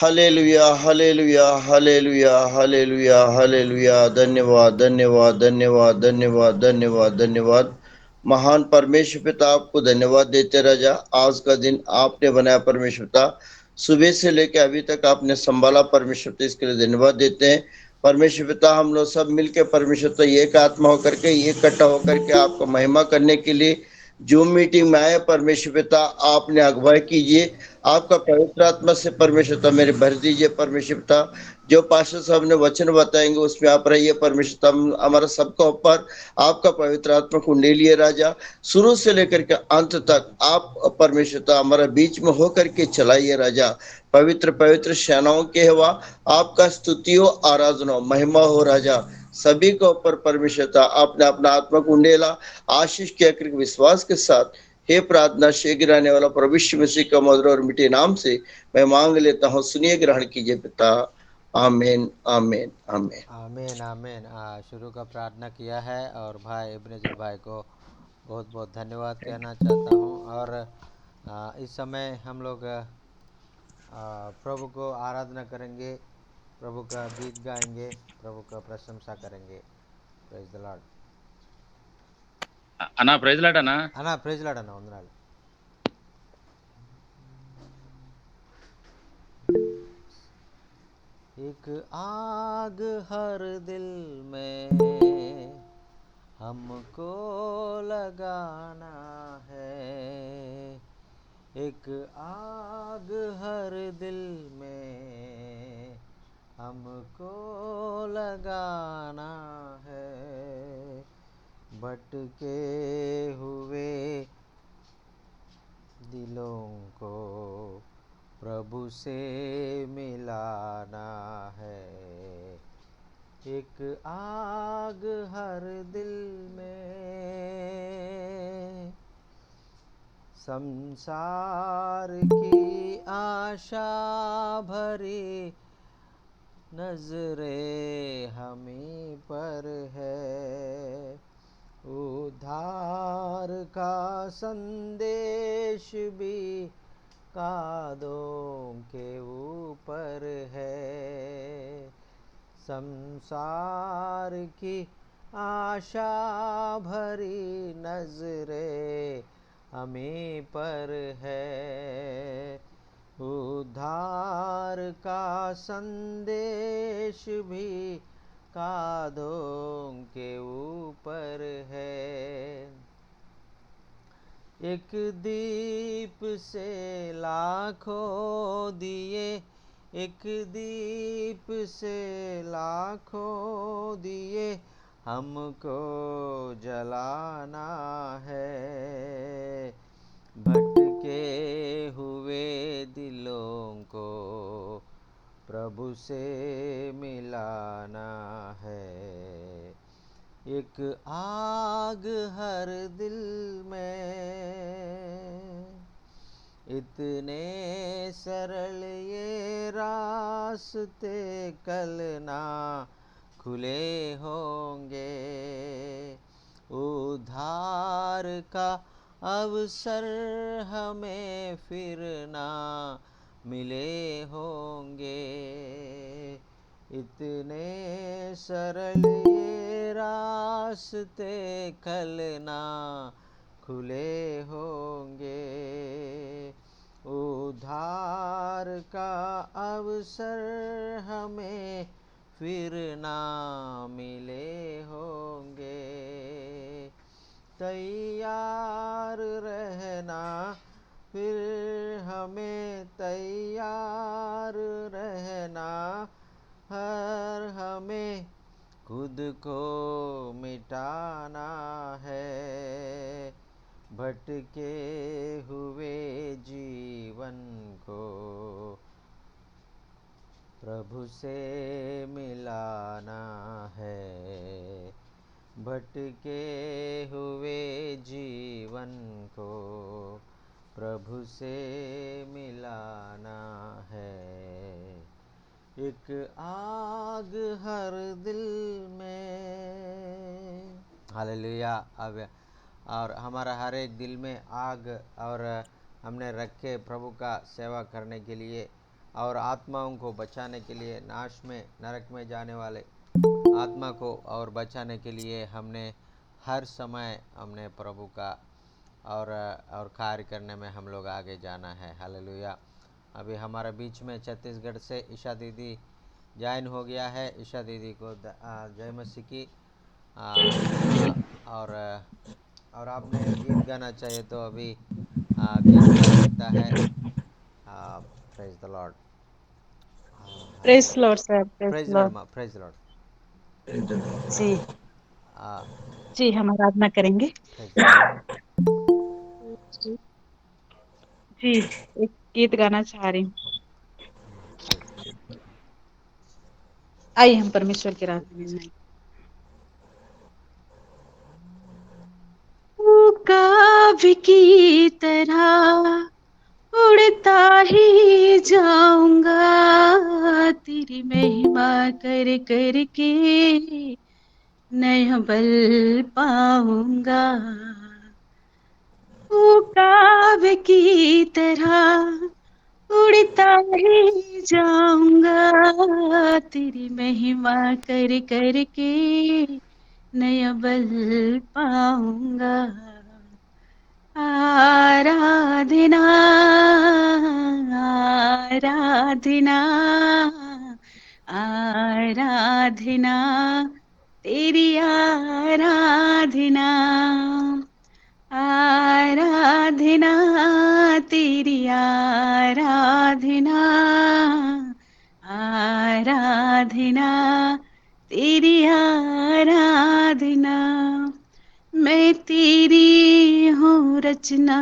Hallelujah, hallelujah, hallelujah, hallelujah, hallelujah. धन्यवाद, धन्यवाद, धन्यवाद, धन्यवाद, धन्यवाद, धन्यवाद। महान परमेश्वर पिता, आपको धन्यवाद देते राजा। आज का दिन आपने बनाया परमेश्वर पिता, सुबह से लेकर अभी तक आपने संभाला परमेश्वर पिता, इसके लिए धन्यवाद देते हैं परमेश्वर पिता। हम लोग सब मिलकर परमेश्वर पिता एक आत्मा होकर के, इकट्ठा होकर के आपका महिमा करने के लिए जूम मीटिंग में आए परमेश्वर पिता, आपने अगुवाई कीजिए। आपका पवित्र आत्मा से परमेश्वर पिता मेरे भर दीजिए परमेश्वर पिता। जो पास्टर साहब ने वचन बताएंगे उसमें आप रहिए परमेश्वर पिता, हमारा सबका ऊपर आपका पवित्र आत्मा को ले लिए राजा। शुरू से लेकर के अंत तक आप परमेश्वर पिता हमारा बीच में होकर के चलाइए राजा। पवित्र पवित्र सेनाओं के हवा आपका स्तुति हो, आराधना हो, महिमा हो राजा। सभी के ऊपर परमेश्वर पिता आपने अपना आत्मा को उंडेला, आशीष किया करके विश्वास के साथ। हे प्रार्थना शीघ्र आने वाला प्रभु यीशु मसीह का मधुर और मीठे नाम से मैं मांग लेता हूँ, सुनिए, ग्रहण कीजिए पिता। आमीन, आमीन, आमीन। आमीन आमीन। शुरू का प्रार्थना किया है और भाई इब्नेजर भाई को बहुत बहुत धन्यवाद कहना चाहता हूँ। और इस समय हम लोग प्रभु को आराधना करेंगे, प्रभु का गीत गाएंगे, प्रभु का प्रशंसा करेंगे। ప్రైజ్ ద లార్డ్ అన్నా ప్రైజ్ లాట్ అన్నా. అన్నా. ప్రైజ్ లార్డ్ అన్న, వందనాలు. एक आग हर दिल में हमको लगाना है, एक आग हर दिल में हमको लगाना है, भटके हुए दिलों को प्रभु से मिलाना है, एक आग हर दिल में। संसार की आशा भरी नजरें हमें पर है, उद्धार का संदेश भी कादों के ऊपर है, संसार की आशा भरी नजरें हमें पर है, उद्धार का संदेश भी कादों के ऊपर है, एक दीप से लाखों दिए, एक दीप से लाखों दिए हमको जलाना है, भटके हुए दिलों को प्रभु से मिलाना है, एक आग हर दिल में। इतने सरल ये रास्ते कल ना खुले होंगे, उद्धार का अवसर हमें फिर ना मिले होंगे, इतने सरल ये रास्ते कल ना खुले होंगे, उद्धार का अवसर हमें फिर ना मिले होंगे, तैयार रहना फिर हमें तैयार रहना, हर हमें खुद को मिटाना है, भटके हुए जीवन को प्रभु से मिलाना है, भटके हुए जीवन को प्रभु से मिलाना है, एक आग हर दिल में। हालेलुया। अब और हमारा हर एक दिल में आग और हमने रखे प्रभु का सेवा करने के लिए, और आत्माओं को बचाने के लिए, नाश में नरक में जाने वाले आत्मा को और बचाने के लिए हमने हर समय हमने प्रभु का और कार्य करने में हम लोग आगे जाना है। हालेलुया। अभी हमारे बीच में छत्तीसगढ़ से ईशा दीदी ज्वाइन हो गया है। ईशा दीदी को जय मसीह की। और आपने गीत गाना चाहिए तो अभी गीत गा सकता है। Praise the Lord. Press Lord sir, press praise Lord Lord. माँ, प्रेज लॉर्ड। जी आ, जी, हम आराधना करेंगे। Praise the Lord. जी, एक गीत गाना चाह रही हूँ। Praise the Lord. आइए हम परमेश्वर की आराधना में जाएं। काव्य की तरह उड़ता ही जाऊंगा, तेरी महिमा कर कर के नया बल पाऊंगा। काव्य की तरह उड़ता ही जाऊंगा, तेरी महिमा कर कर के नया बल पाऊंगा। आराधना आराधना आराधना, तेरी आराधना आराधना, तेरी आराधना आराधना, तेरी आराधना। मैं तेरी हूँ रचना,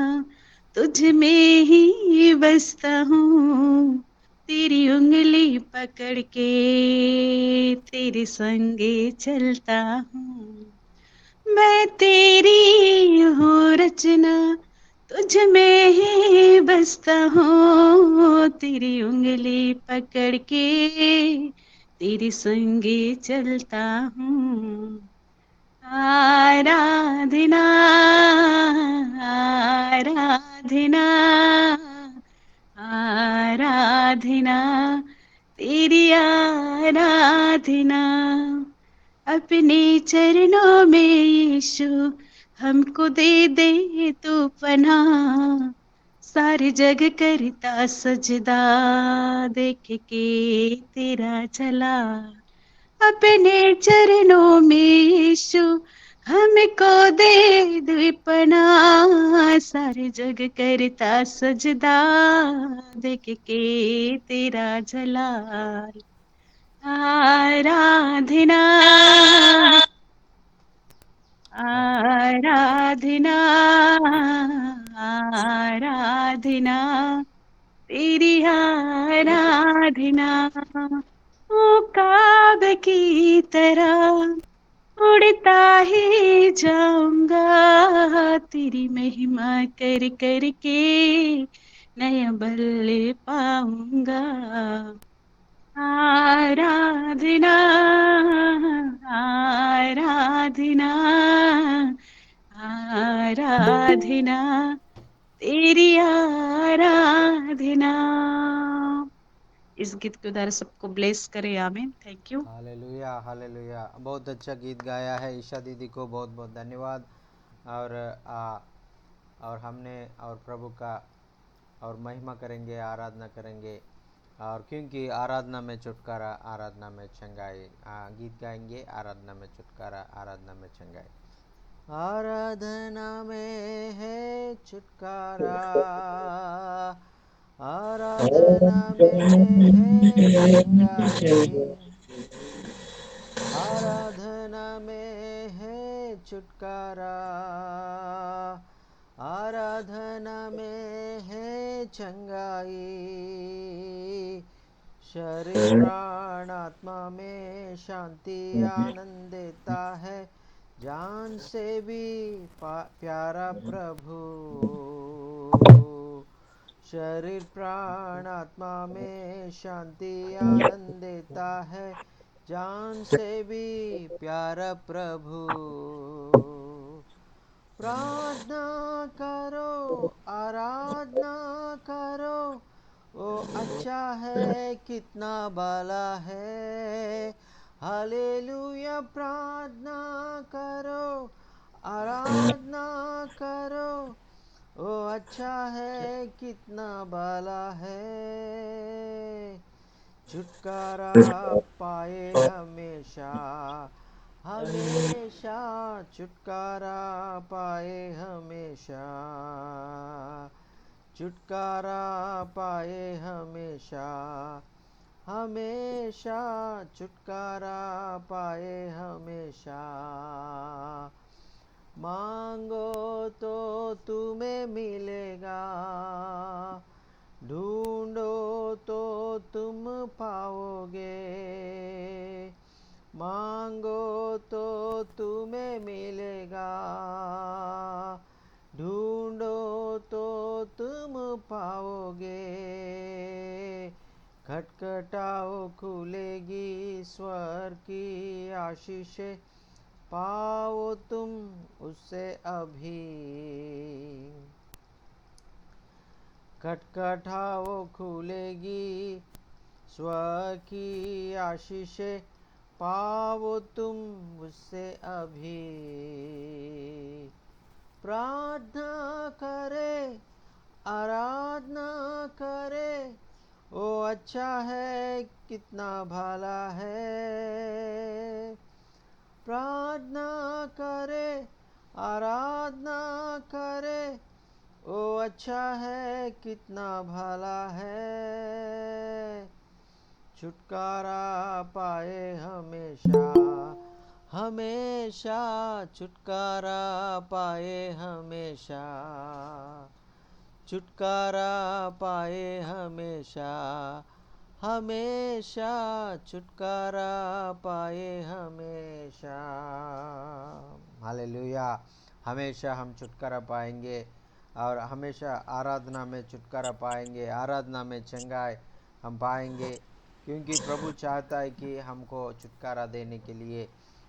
तुझ में ही बसता हूँ, तेरी उंगली पकड़ के तेरे संगे चलता हूँ। मैं तेरी हूँ रचना, तुझ में ही बसता हूँ, तेरी उंगली पकड़ के तेरे संगे चलता हूँ। आराधना आराधना आराधना, तेरी आराधना। अपने चरणों में यीशु हमको दे दे तू पनाह, सारे जग करता सजदा, देख के तेरा चला। अपने चरणों में यीशु हमको दे दे पनाह, सारे जग करता सजदा, देख के तेरा जलाल। आराधना आराधना आराधना, तेरी आराधना। ओ काब की तरह उड़ता ही जाऊंगा, तेरी महिमा कर कर के नया बल पाऊंगा। आराधना आराधना आराधना, तेरी आराधना। इस गीत के द्वारा सबको ब्लेस करे, आमीन। Thank you. Hallelujah, hallelujah. बहुत अच्छा गीत गाया है ईशा दीदी को, बहुत बहुत धन्यवाद। और और हमने और प्रभु का और महिमा करेंगे, आराधना करेंगे। और क्योंकि आराधना में छुटकारा, आराधना में चंगाई। गीत गाएंगे, आराधना में छुटकारा, आराधना में चंगाई। आराधना में है छुटकारा, आराधना में है चंगाई, आराधना में है छुटकारा, आराधना में है चंगाई। शरीर प्राण आत्मा में शांति आनंद देता है, जान से भी प्यारा प्रभु। शरीर प्राण आत्मा में शांति आनंद देता है, जान से भी प्यारा प्रभु। प्रार्थना करो, आराधना करो, ओ अच्छा है कितना भला है। हालेलुया प्रार्थना करो, आराधना करो। ओ अच्छा है कितना भला है। छुटकारा पाए हमेशा, हमेशा छुटकारा पाए हमेशा, छुटकारा पाए हमेशा, हमेशा छुटकारा पाए हमेशा। मांगो तो तुम्हें मिलेगा, ढूंढो तो तुम पाओगे। मांगो तो तुम्हें मिलेगा, ढूंढो तो तुम पाओगे। खटखटाओ खुलेगी स्वर की आशीषें, पाओ तुम उससे अभी। खटखटाओ खुलेगी स्वर की आशीषें, पाओ तुम उससे अभी। प्रार्थना करे, आराधना करे, ओ अच्छा है कितना भला है। प्रार्थना करे, आराधना करे, ओ अच्छा है कितना भला है। छुटकारा पाए हमेशा, हमेशा छुटकारा पाए हमेशा, छुटकारा पाए हमेशा, हमेशा छुटकारा पाए हमेशा। हालेलुया। हमेशा हम छुटकारा पाएंगे और हमेशा आराधना में छुटकारा पाएंगे, आराधना में चंगाई हम पाएंगे, क्योंकि प्रभु चाहता है कि हमको छुटकारा देने के लिए।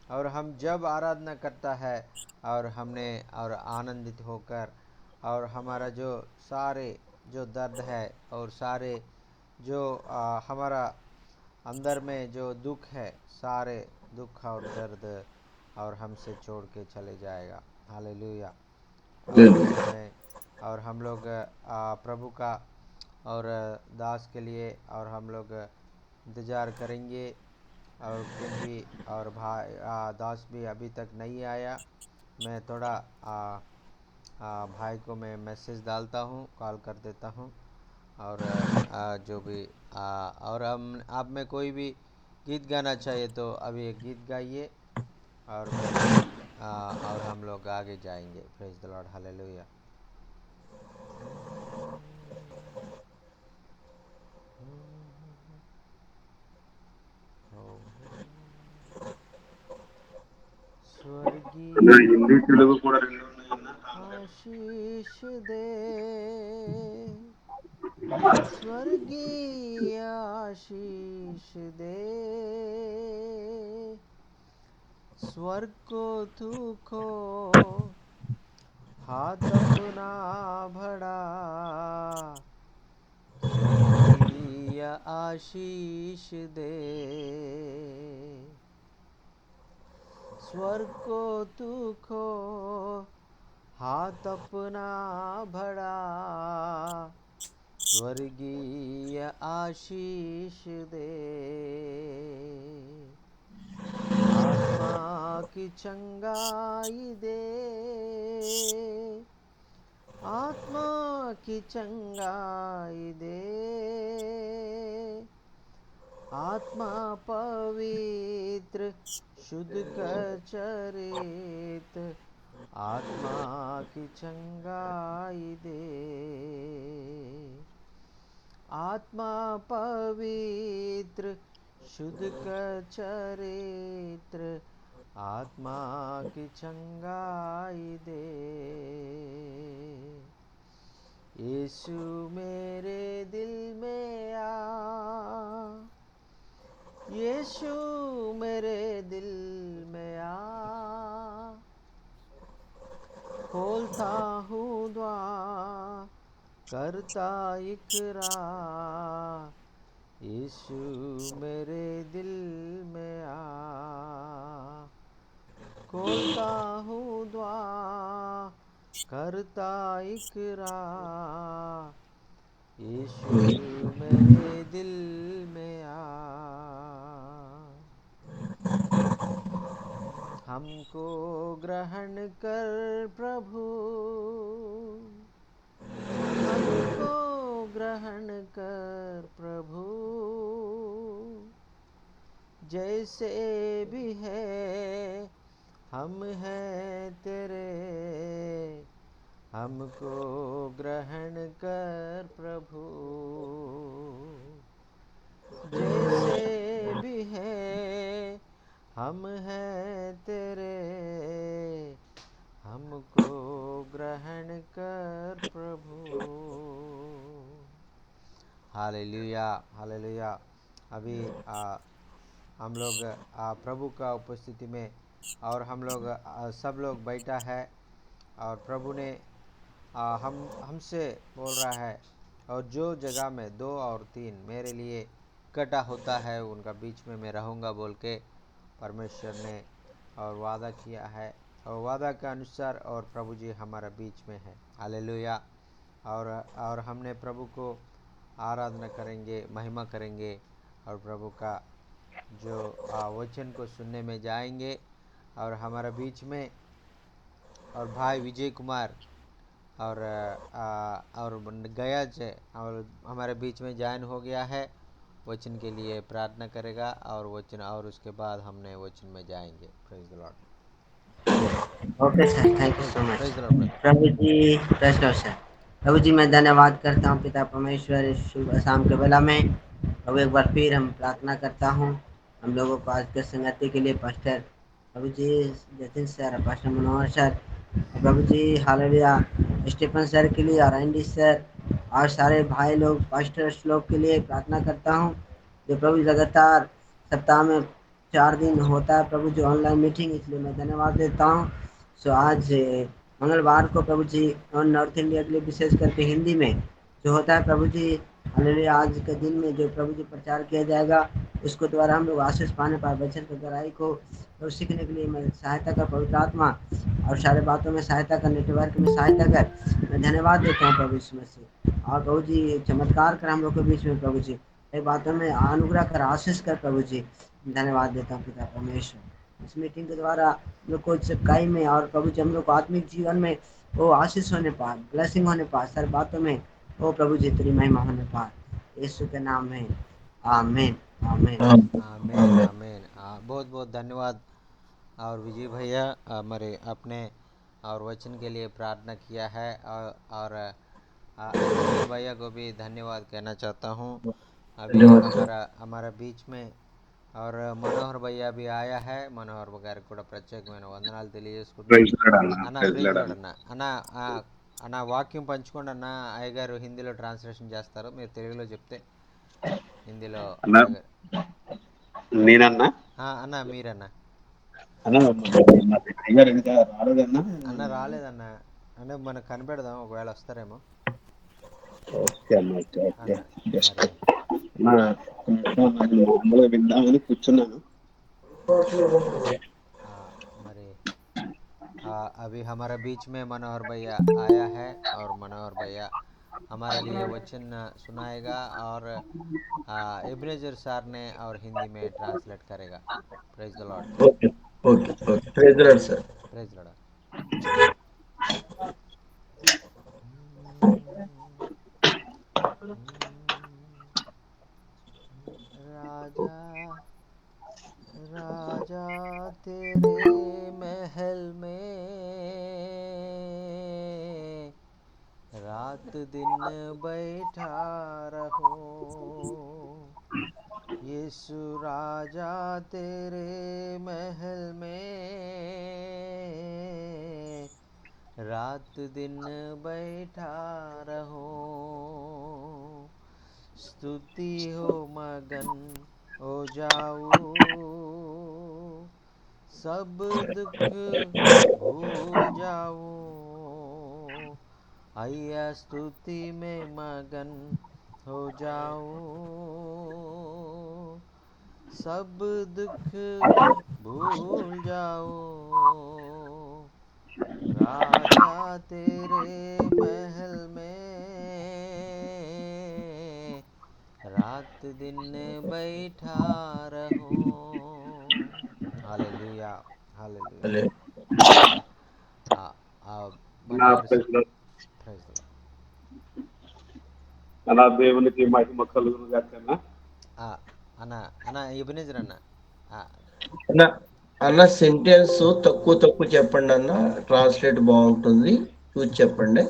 और हम जब आराधना करता है और हमने और आनंदित होकर, और हमारा जो सारे जो दर्द है और सारे जो हमारा अंदर में जो दुख है, सारे दुख और दर्द और हमसे छोड़ के चले जाएगा। हालेलुया। और इस समय और हम लोग प्रभु का और दास के लिए और हम लोग इंतज़ार करेंगे। और क्योंकि और भाई दास भी अभी तक नहीं आया, मैं थोड़ा भाई को मैं मैसेज डालता हूँ, कॉल कर देता हूँ। और जो भी और हम आप में कोई भी गीत गाना चाहिए तो अभी एक गीत गाइए और फिर और हम लोग आगे जाएंगे। Praise the Lord, hallelujah. అందరూ स्वर्गीय హిందీ తెలుగు కూడా రెండు ఉన్నాయన్న आशीष दे, स्वर्गीय आशीष दे, स्वर्ग को तू खो, हाथ अपना बढ़ा, स्वर्गीय आशीष दे। स्वर्ग को तू खो, हाथ अपना बढ़ा, स्वर्गीय आशीष दे। आत्मा की चंगाई दे, आत्मा की चंगाई दे, आत्मा पवित्र शुद्ध कर चरित, आत्मा की चंगाई दे। आत्मा पवित्र शुद्ध कर चरित्र, आत्मा की चंगाई दे। यीशु मेरे दिल में आ, यीशु मेरे दिल में आ, खोलता हूँ द्वार, करता इकरार, यीशु मेरे दिल में आ। खोलता हूँ द्वार, करता इकरार, यीशु मेरे दिल में आ। हमको ग्रहण कर प्रभु, हमको ग्रहण कर प्रभु, जैसे भी है हम हैं तेरे। हमको ग्रहण कर प्रभु, जैसे भी है हम हैं तेरे। हमको ग्रहण कर प्रभु। Hallelujah, hallelujah. अभी हम लोग प्रभु का उपस्थिति में, और हम लोग सब लोग बैठा है, और प्रभु ने हमसे बोल रहा है, और जो जगह में 2 और 3 मेरे लिए इकट्ठा होता है उनका बीच में मैं रहूँगा बोल के परमेश्वर ने और वादा किया है, और वादा के अनुसार और प्रभु जी हमारा बीच में है। हालेलुया। और हमने प्रभु को आराधना करेंगे, महिमा करेंगे, और प्रभु का जो वचन को सुनने में जाएंगे। और हमारा बीच में और भाई विजय कुमार और गया जय और हमारे बीच में ज्वाइन हो गया है। वचन के लिए प्रार्थना करेगा और वचन, और उसके बाद हमने वचन में जाएंगे। Praise the Lord. Okay sir, thank you so much. Praise the Lord brother. प्रभु जी, प्रेस लॉर्ड सर। प्रभु जी, मैं धन्यवाद करता हूँ पिता परमेश्वर, इस शुभ शाम के बेला में प्रभु एक बार फिर हम प्रार्थना करता हूँ हम लोगों को आज के संगति के लिए। पास्टर प्रभु जी जतिन सर, पास्टर मनोहर सर, प्रभु जी हालेलुया, स्टीफन सर के लिए, और एंडी सर और सारे भाई लोग, पास्टर्स लोग के लिए प्रार्थना करता हूँ जो प्रभु लगातार सप्ताह में 4 दिन होता है प्रभु जी ऑनलाइन मीटिंग, इसलिए मैं धन्यवाद देता हूँ। सो आज मंगलवार को प्रभु जी और नॉर्थ इंडिया के लिए विशेष करके हिंदी में जो होता है प्रभु जी हालेलुया, आज के दिन में जो प्रभु जी प्रचार किया जाएगा उसको द्वारा हम लोग आशीष पाने पाए, वचन की गहराई को और सीखने के लिए मैं सहायता कर पवित्र आत्मा और सारे बातों में सहायता कर, नेटवर्क में सहायता कर, मैं धन्यवाद देता हूँ प्रभु इसमें से। और प्रभु जी चमत्कार कर हम लोग के बीच में प्रभु जी, कई बातों में अनुग्रह कर, आशीष कर प्रभु जी, धन्यवाद देता हूँ पिता परमेश्वर। इस मीटिंग के द्वारा हम लोग को सच्चाई में और प्रभु जी हम लोग को आत्मिक जीवन में वो आशीष होने पाए, ब्लेसिंग होने पाए, सारी बातों में वो प्रभु जी तेरी महिमा होने पाए, यीशु के नाम में आमीन, आमीन। आमीन, आमीन। बहुत बहुत धन्यवाद। और विजय भैया हमारे अपने और वचन के लिए प्रार्थना किया है, और एब्नेजर भैया को भी धन्यवाद कहना चाहता हूँ। अभी हमारा बीच में और मनोहर भैया भी आया है। मनोहर గారికి కూడా ప్రత్యేకమైన వందనాలు తెలియజేసుకుంటున్నాం. ప్రైజ్ లార్డ్ అన్న, అన్న ప్రైజ్ ప్రైజ్ లార్డ్ లార్డ్ అన్న. అన్న. అన్న వాక్యం పంచుకోండి అన్న. అయ్యగారు హిందీలో ట్రాన్స్లేషన్ చేస్తారు, మీరు తెలుగులో చెప్తే హిందీలో అన్న అయ్యగారు. నేనన్నా అన్న మీరన్న. అన్న మరి అయ్యారు ఇంకా రాలేదన్నా. అన్న రాలేదన్న, అంటే మనకు కనిపెడదాం ఒకవేళ వస్తారేమో. ఓకే అన్న, ఓకే ఓకే. అన్న జస్ట్ మరి మామూలుగా విందామని కూర్చున్నాను. మరి अभी हमारा बीच में मनोहर भैया आया है, और मनोहर भैया हमारे लिए वचन सुनाएगा, और एब्नेजर सर ने और हिंदी में ट्रांसलेट करेगा. Praise the Lord. Okay okay okay, praise the Lord sir. Praise Lord. राजा राजा तेरे महल में रात दिन बैठा रहूं। यीशु राजा तेरे महल में रात दिन बैठा रहूं। स्तुति हो मगन हो जाऊं, सब दुख भूल जाऊं, आइया स्तुति में मगन हो जाऊं, सब दुख भूल जाऊं, राजा तेरे महल में रात दिन बैठा रहूं। Hallelujah, hallelujah. హల్లే నా బండి గారు ప్రజలు ప్రైజ్ ది లార్డ్. అలా దేవునికి మహిమ కలుగును గాక. అన్న అన్న ఎబినేజర్ అన్న అన్న అన్న సెంటెన్స్ తక్కువ తక్కువ చెప్పండి అన్న, ట్రాన్స్లేట్ బాగుంటుంది, చూసి చెప్పండి.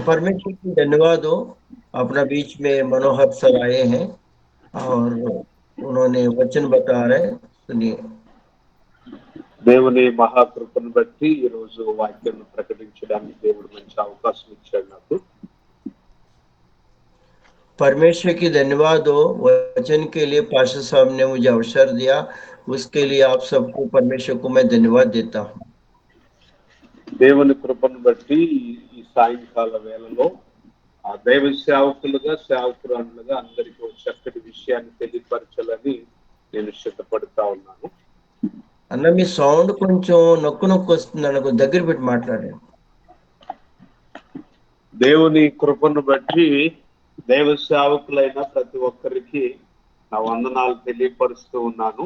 परमेश्वर की धन्यवाद हो, अपना बीच में मनोहर सर आए हैं और उन्होंने वचन बता रहे, सुनिए। దేవుని మహాకృపను బట్టి ఈ రోజు వాక్యం ప్రకటించడానికి దేవుడు మంచి అవకాశం ఇచ్చాడు నాకు. परमेश्वर की धन्यवाद हो, वचन के लिए पास्टर साहब ने मुझे अवसर दिया, उसके लिए आप सबको परमेश्वर को मैं धन्यवाद देता हूँ। దేవుని కృపను బట్టి ఈ సాయంకాల వేళలో ఆ దైవ సేవకులుగా సేవకురాలుగా అందరికీ ఒక చక్కటి విషయాన్ని తెలియపరచాలని నేను సిద్ధపడతా ఉన్నాను. అన్న మీ సౌండ్ కొంచెం నొక్కు నొక్కు వస్తుంది అన్న, కొంచెం దగ్గర పెట్టి మాట్లాడండి. దేవుని కృపను బట్టి దైవ సేవకులైన ప్రతి ఒక్కరికి నా వందనాలు తెలియపరుస్తూ ఉన్నాను.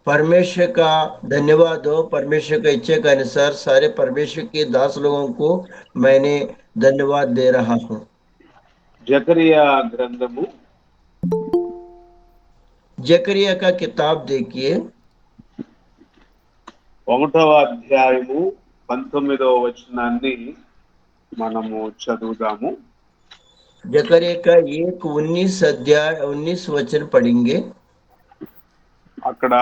परमेश्वर का धन्यवाद हो, परमेश्वर का इच्छा के अनुसार सारे परमेश्वर के दास लोगों को मैंने धन्यवाद दे रहा हूँ। జకరియా గ్రంథము जकरिया का किताब देखिए, 1వ అధ్యాయము 19వ వచనాన్ని మనము చదువుదాము. जकरिया का 1:19 अध्याय 19 वचन पढ़ेंगे। అక్కడ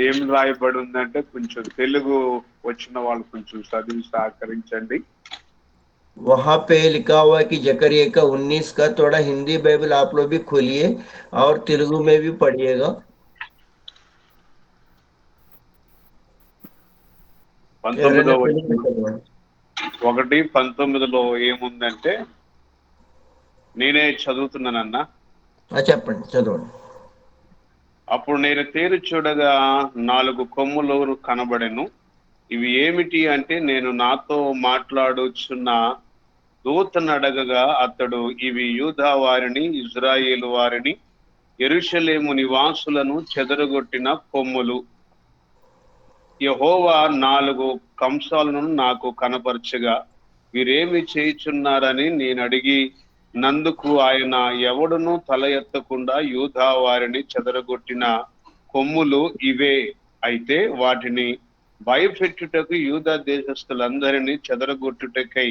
ఏం రాయబడి ఉందంటే కొంచెం తెలుగు వచ్చిన వాళ్ళు కొంచెం చదివి సహకరించండి. वहां पे लिखा हुआ है कि जकरिया का 19 का, थोड़ा हिंदी बाइबल आप लोग भी खोलिए और तेलुगु में भी पढ़िएगा। 19వ వచనం 1:19లో ఏముందంటే, నేనే చదువుతున్నానన్నా. చెప్పండి, చదవండి. అప్పుడు నేను తేరు చూడగా 4 కొమ్ములు కనబడెను. ఇవి ఏమిటి అంటే, నేను నాతో మాట్లాడుచున్న దూతను అడగగా అతడు, ఇవి యూదా వారిని, ఇజ్రాయేలు వారిని, యెరూషలేము నివాసులను చెదరగొట్టిన కొమ్ములు. యెహోవా 4 కంసాలను నాకు కనపరచగా, వీరేమి చేయుచున్నారని నేను అడిగి నందుకు ఆయన, ఎవడును తల ఎత్తకుండా యూదా వారిని చెదరగొట్టిన కొమ్ములు ఇవే. అయితే వాటిని భయపెట్టుటకు యూదా దేశస్థులందరినీ చెదరగొట్టుటకై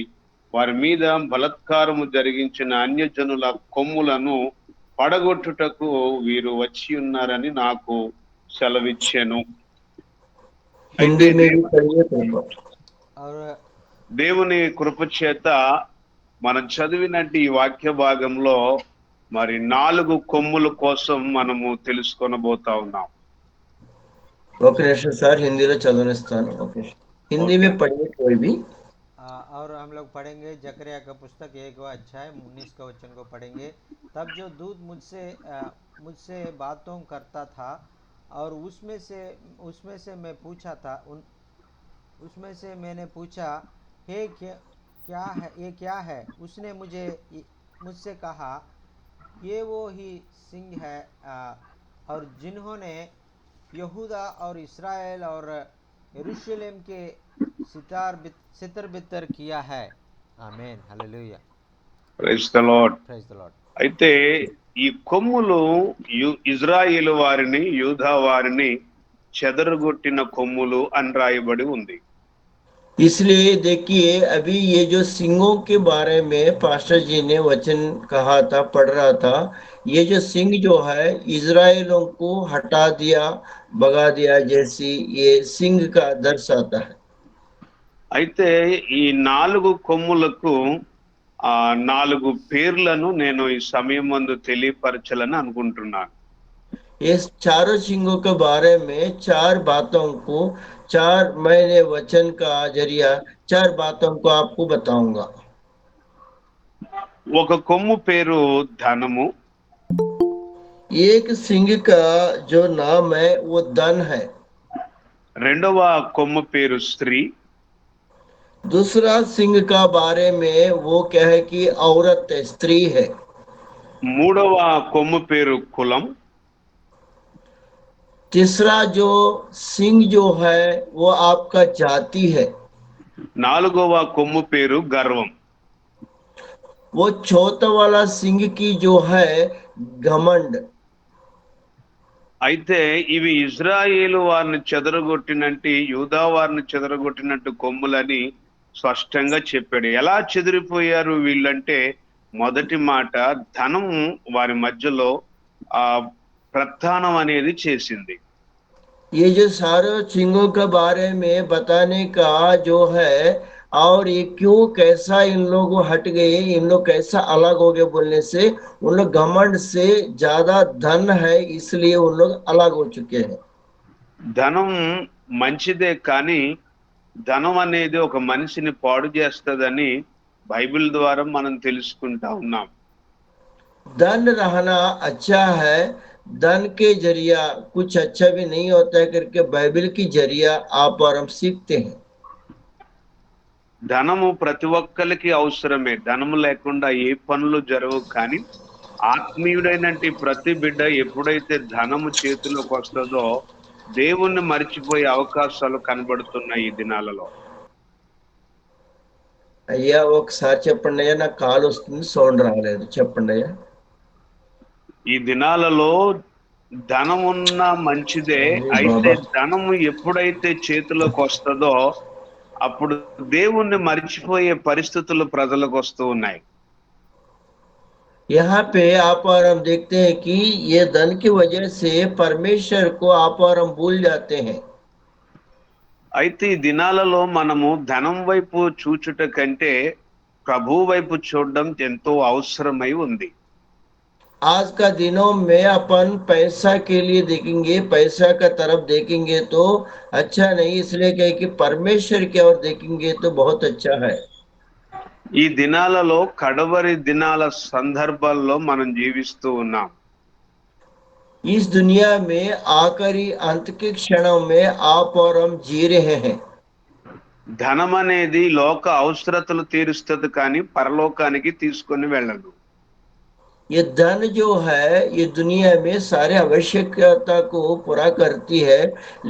వారి మీద బలత్కారము జరిగించిన అన్యజనుల కొమ్ములను పడగొట్టుటకు వీరు వచ్చి ఉన్నారని నాకు సెలవిచ్చెను. అయితే हिंदी में भी पढ़िए तो। దేవుని కృప చేత మనం చదివినట్టు ఈ వాక్య భాగంలో మరి 4 కొమ్ముల కోసం మనము తెలుసుకొనబోతా ఉన్నాం. ఒక నిమిషం సార్, హిందీలో చదవనిస్తాను. ఓకే, हिंदी में पढ़िए कोई भी। और हम लोग पढ़ेंगे जकरिया का पुस्तक 1वां अध्याय 19 का वचन को पढ़ेंगे। तब जो दूत मुझसे बातों करता था और उसमें से मैं पूछा था, उसमें से मैंने पूछा, हे क्या है, ये क्या है? उसने मुझसे कहा, ये वो ही सिंह है और जिन्होंने यहूदा और इस्राएल और यरूशलेम के सितर बितर किया है। Amen, hallelujah, praise the Lord. Praise the Lord. అయితే ఈ కొమ్ములు ఇజ్రాయేలు వారిని, యూదా వారిని చెదరగొట్టిన కొమ్ములు అని రాయబడి ఉంది. इसलिए देखिए, अभी ये जो सिंगों के बारे में पास्टर जी ने वचन कहा था, पढ़ रहा था, ये जो सिंह जो है इजराइलों को हटा दिया, भगा दिया, जैसी ये सिंह का दर्शाता है। అయితే ఈ 4 కొమ్ములకు 4 పేర్లను నేను ఈ సమయం ముందు తెలియపరచాలని అనుకుంటున్నాను. इस चारों सिंगों के बारे में चार बातों को, चार मैंने वचन का जरिया चार बातों को आपको बताऊंगा। ఒక కొమ్ము పేరు ధనము, एक सिंह का जो नाम है वो धन है। రెండవ కొమ్ము పేరు స్త్రీ, दूसरा सिंह का बारे में वो क्या है कि औरत है, स्त्री है। మూడవ కొమ్ము పేరు కులం, तीसरा जो सिंह जो है वो आपका जाति है। నాలుగవ కొమ్ము పేరు గర్వం. वो चौथा वाला सिंह की जो है घमंड। అయితే ఇవి ఇజ్రాయేలు వారిని చెదరగొట్టినట్టు, యూదా వారిని చెదరగొట్టినట్టు కొమ్ములని స్పష్టంగా చెప్పాడు. ఎలా చెదిరిపోయారు వీళ్ళంటే, మొదటి మాట ధనం వారి మధ్యలో ఆ ప్రస్థానం అనేది చేసింది. ये जो सारे सिंहों के बारे में बताने का जो है, और ये क्यों कैसा इन लोग हट गए, इन लोग कैसा अलग हो गए बोलने से, उन लोग घमंड से ज्यादा धन है इसलिए उन लोग अलग हो चुके हैं। ధనం మంచిదే, కానీ ధనం అనేది ఒక మనిషిని పాడు చేస్తుందని బైబిల్ ద్వారా మనం తెలుసుకుంటా ఉన్నాం. धन रहना अच्छा है, धन के जरिया कुछ अच्छा भी नहीं होता है करके बाइबल की जरिया आप और हम सीखते हैं। ధనము ప్రతి ఒక్కరికి అవసరమే, ధనము లేకుండా ఏ పనులు జరగవు. కానీ ఆత్మీయుడైనటువంటి ప్రతి బిడ్డ ఎప్పుడైతే ధనము చేతిలోకి వస్తుందో దేవుణ్ణి మర్చిపోయే అవకాశాలు కనబడుతున్నాయి ఈ దినాలలో. అయ్యా ఒకసారి చెప్పండి అయ్యా, నాకు కాల్ వస్తుంది, సౌండ్ రాలేదు, చెప్పండి అయ్యా. ఈ దినాలలో ధనమున్న మంచిదే, అయితే ధనము ఎప్పుడైతే చేతిలోకి వస్తుందో అప్పుడు దేవుణ్ణి మర్చిపోయే పరిస్థితులు ప్రజలకు వస్తూ ఉన్నాయి. यहाँ पे आप और हम देखते हैं कि ये धन की वजह से परमेश्वर को आप और हम भूल जाते हैं। అయితే ఈ దినాలలో మనము ధనం వైపు చూచుట కంటే ప్రభు వైపు చూడడం ఎంతో అవసరమై ఉంది. आज का दिनों में अपन पैसा के लिए देखेंगे, पैसा का तरफ देखेंगे तो अच्छा नहीं, इसलिए कहे कि परमेश्वर की ओर देखेंगे तो बहुत अच्छा है। ఈ దినాలలో కడవరి దినాల సందర్భాల్లో మనం జీవిస్తూ ఉన్నాం. इस दुनिया में आखिरी अंत के क्षणों में आप और हम जी रहे हैं। ధనం అనేది లోక అవసరతలు తీరుస్తుంది, కానీ పరలోకానికి తీసుకొని వెళ్ళదు. ये धन जो है ये दुनिया में सारे आवश्यकता को पूरा करती है,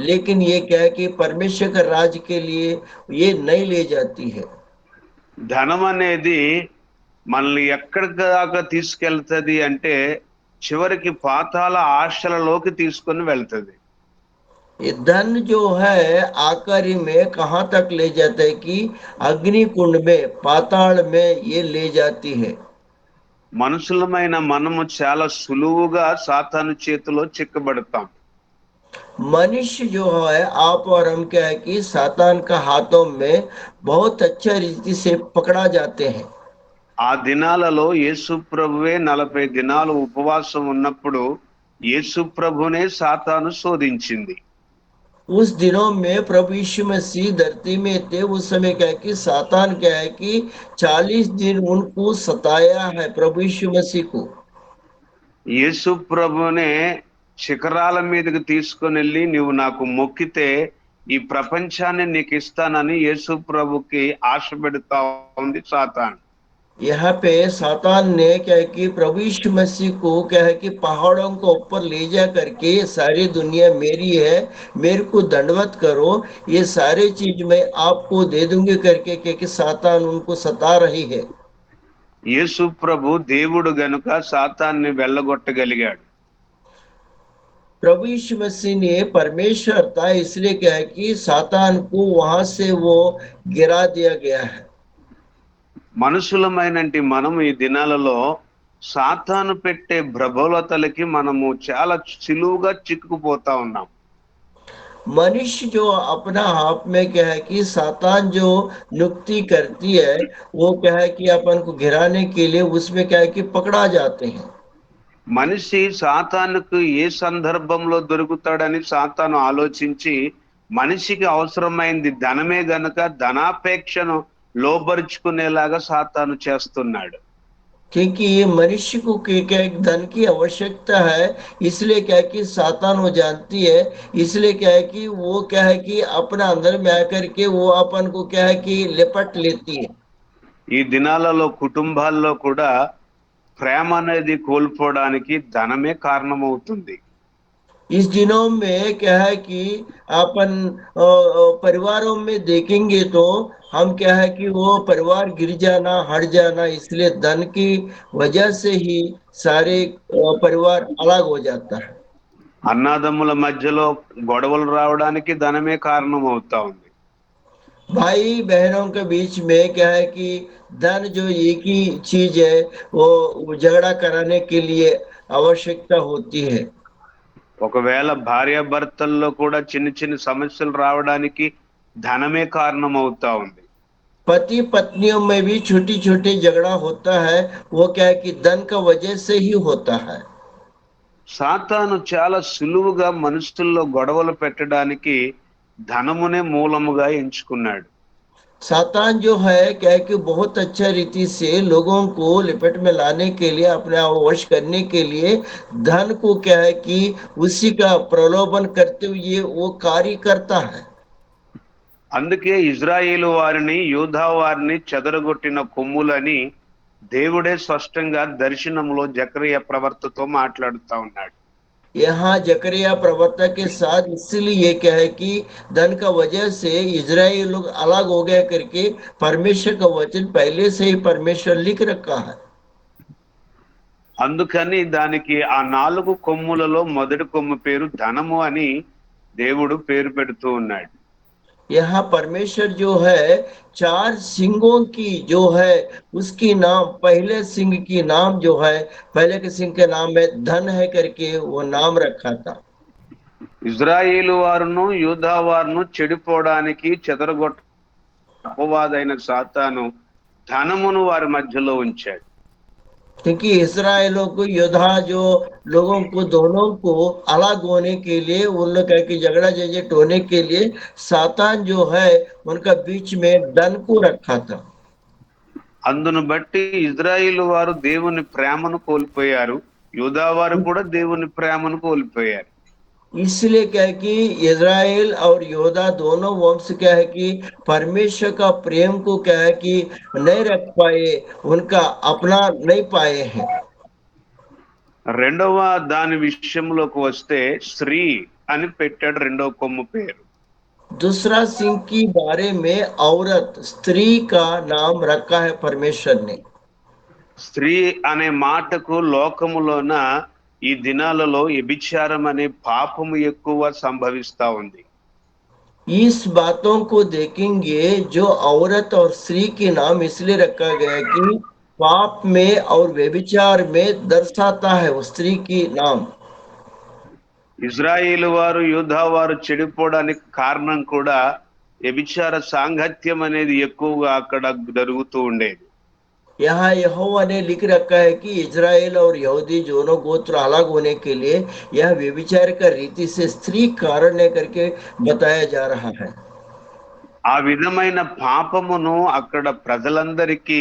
लेकिन ये क्या है कि परमेश्वर के राज के लिए ये नहीं ले जाती है। ధనం అనేది మనల్ని ఎక్కడికి దాకా తీసుకెళ్తుంది అంటే చివరికి పాతాళ ఆశలలోకి తీసుకొని వెళ్తుంది. ये धन जो है आखिरी में कहाँ तक ले जाता है कि अग्नि कुंड में, पाताल में ये ले जाती है। మనుషులమైన మనము చాలా సులువుగా సాతాను చేతిలో చిక్కబడతాం. मनुष्य जो है आप और हम क्या है कि सातान का हाथों में बहुत अच्छा रीति से पकड़ा जाते हैं। ఆ దినాలలో యేసు ప్రభువే 40 దినాలు ఉపవాసం ఉన్నప్పుడు యేసు ప్రభునే సాతాను శోధించింది. उस दिनों में प्रभु यीशु मसीह धरती में थे, उस समय क्या है कि सातान क्या है कि 40 दिन उनको सताया है प्रभु यीशु मसीह को। యేసు ప్రభునే శిఖరాల మీదకి తీసుకొని వెళ్ళి నువ్వు నాకు మొక్కితే ఈ ప్రపంచాన్ని నీకు ఇస్తానని యేసు ప్రభుకి ఆశ పెడతా ఉంది సాతాన్. यहाँ पे सातान ने क्या है कि प्रभु यीशु मसीह को क्या है कि पहाड़ों को ऊपर ले जा करके सारी दुनिया मेरी है, मेरे को दंडवत करो, ये सारे चीज मैं आपको दे दूंगी करके क्या कि सातान उनको सता रही है। యేసు ప్రభు దేవుడు గనుక సాతాన్ని వెళ్ళగొట్టగలిగాడు. प्रभु यीशु मसीह ने परमेश्वर था, इसलिए क्या है कि सातान को वहां से वो गिरा दिया गया है। మనుషులమైనంటి మనం ఈ దినాలలో సాతాను పెట్టే ప్రబోలతలకి మనము చాలా సులువుగా చిక్కుకుపోతా ఉన్నాం. मनुष्य जो अपना आप में क्या है कि सातान जो नुक्ति करती है, वो क्या है कि अपन को गिराने के लिए उसमें क्या है कि पकड़ा जाते हैं। మనిషి సాతానుకు ఏ సందర్భంలో దొరుకుతాడని సాతాను ఆలోచించి మనిషికి అవసరమైంది ధనమే గనక ధనాపేక్షను లోబరుచుకునేలాగా సాతాను చేస్తున్నాడు. क्योंकि ये मनुष्य को क्या है, धन की आवश्यकता है, इसलिए क्या है कि सातान वो जानती है, इसलिए क्या है कि वो क्या है कि अपना अंदर में आकर के वो अपन को क्या है कि लिपट लेती है। ఈ దినాలలో కుటుంబాల్లో కూడా ప్రేమ అనేది కోల్పోవడానికి ధనమే కారణమవుతుంది. इस दिनों में क्या है कि अपन परिवारों में देखेंगे तो हम क्या है कि वो परिवार गिर जाना, हट जाना, इसलिए धन की वजह से ही सारे परिवार अलग हो जाता है। అన్నాదమ్ముల మధ్యలో గొడవలు రావడానికి ధనమే కారణమవుతా ఉంది. भाई बहनों के बीच में क्या है कि धन जो एक ही चीज है, वो झगड़ा कराने के लिए आवश्यकता होती है। ఒకవేళ భార్యాభర్తల్లో కూడా చిన్న చిన్న సమస్యలు రావడానికి ధనమే కారణమవుతా ఉంది. पति पत्नियों में भी छोटी छोटी झगड़ा होता है, वो क्या है कि धन का वजह से ही होता है। సాతాను చాలా సులువుగా మనుషుల్లో గొడవలు పెట్టడానికి ధనమునే మూలముగా ఎంచుకున్నాడు. सातान जो है क्या है कि बहुत अच्छा रीति से लोगों को लिपट में लाने के लिए, अपने आप वश करने के लिए धन को क्या है कि उसी का प्रलोभन करते हुए वो कार्य करता है। అందుకే ఇజ్రాయేలు వారిని యూదా వారిని చెదరగొట్టిన కొమ్ములని దేవుడే స్పష్టంగా దర్శనంలో జకరియా ప్రవర్తతో మాట్లాడుతా ఉన్నాడు. यहाँ जकरिया प्रवक्ता के साथ इसलिए क्या है कि धन का वजह से इजराइल लोग अलग हो गया करके परमेश्वर का वचन पहले से ही परमेश्वर लिख रखा है। అందుకని దానికి ఆ 4 కొమ్ములలో మొదటి కొమ్ము పేరు ధనము అని దేవుడు పేరు పెడుతూ ఉన్నాడు. यहाँ परमेश्वर जो है 4 सिंगों की जो है उसकी नाम, पहले सिंह की नाम जो है, पहले के सिंह के नाम में धन है करके वो नाम रखा था। ఇజ్రాయేలు వారును యూదా వారును చెడిపోవడానికి చెదరగొట్ట అపవాదైన సాతాను ధనమును వారి మధ్యలో ఉంచాడు. क्योंकि इसराइलों को योद्धा जो लोगों को दोनों को अलग होने के लिए, उन लोग कह के झगड़ा झंझट होने के लिए सातान जो है उनका बीच में धन को रखा था। అందును బట్టి ఇజ్రాయేలు వారు దేవుని ప్రేమను కోల్పోయారు, యూదా వారు కూడా దేవుని ప్రేమను కోల్పోయారు. इसलिए क्या है कि इजराइल और योद्धा दोनों वंश क्या है कि परमेश्वर का प्रेम को क्या है कि नहीं रख पाए, उनका अपना नहीं पाए हैं। రెండవ దాని విషయంలోకి వస్తే స్త్రీ అని పెట్టాడు రెండవ కొమ్ము పేరు. दूसरा सिंह की बारे में औरत, स्त्री का नाम रखा है परमेश्वर ने। స్త్రీ అనే మాటకు లోకములోన ఈ దినాలలో వ్యభిచారం అనే పాపము ఎక్కువ సంభవిస్తా ఉంది. इस बातों को देखेंगे, जो औरत और स्त्री के नाम इसलिए रखा गया है कि पाप में और व्यभिचार में दर्शाता है वो स्त्री की नाम। ఇజ్రాయేలు వారు యూదా వారు చెడిపోవడానికి కారణం కూడా వ్యభిచార సాంగత్యం అనేది ఎక్కువగా అక్కడ జరుగుతూ ఉండేది. यहाँ यहोवा ने लिख रखा है कि इजराइल और यहूदी दोनों गोत्र अलग होने के लिए यह व्यभिचार का रीति से स्त्री कारण है करके बताया जा रहा है। ఆ విధమైన పాపమును అక్కడ ప్రజలందరికీ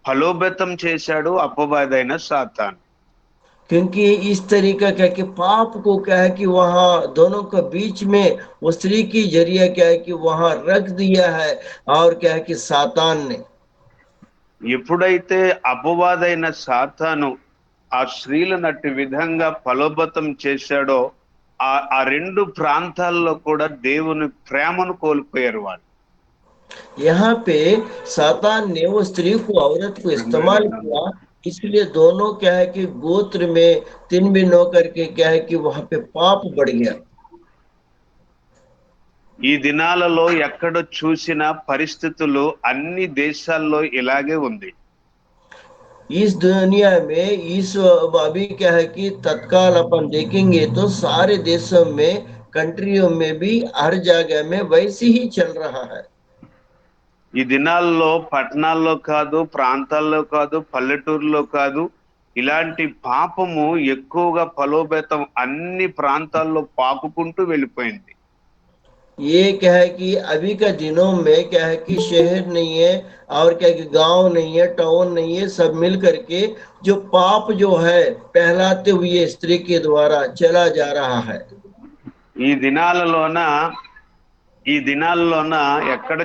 ఫలోబేతం చేశాడు అపవాదైన సాతాను. क्योंकि इस तरीका क्या है कि पाप को क्या है कि वहाँ दोनों के बीच में वो स्त्री की जरिया क्या है कि वहाँ रख दिया है, और क्या है कि सातान ने ఎప్పుడైతే అపవాదైన సాతాను ఆ స్త్రీలను అట్టి విధంగా ఫలోబతం చేశాడో ఆ రెండు ప్రాంతాల్లో కూడా దేవుని ప్రేమను కోల్పోయారు వాళ్ళు. यहाँ पे सातान ने वो स्त्री को, औरत को इस्तेमाल किया, इसलिए दोनों क्या है कि गोत्र में तीन बिन होकर के क्या है कि वहां पे पाप बढ़ गया। ఈ దినాలలో ఎక్కడ చూసిన పరిస్థితులు అన్ని దేశాల్లో ఇలాగే ఉంది. इस दुनिया में इस अभी क्या है कि तत्काल अपन देखेंगे तो सारे देशों में, कंट्रियों में भी हर जगह में वैसे ही चल रहा है। ఈ దినాల్లో పట్టణాల్లో కాదు, ప్రాంతాల్లో కాదు, పల్లెటూరులో కాదు, ఇలాంటి పాపము ఎక్కువగా బలోపేతం అన్ని ప్రాంతాల్లో పాకుకుంటూ వెళ్ళిపోయింది. ये क्या है कि अभी का दिनों में क्या है कि शहर नहीं है और क्या है कि गांव नहीं है, टाउन नहीं है, सब मिल करके जो पाप जो है पहलाते हुए स्त्री के द्वारा चला जा रहा है। ఈ దినాలలోన ఈ దినాల్లోన ఎక్కడ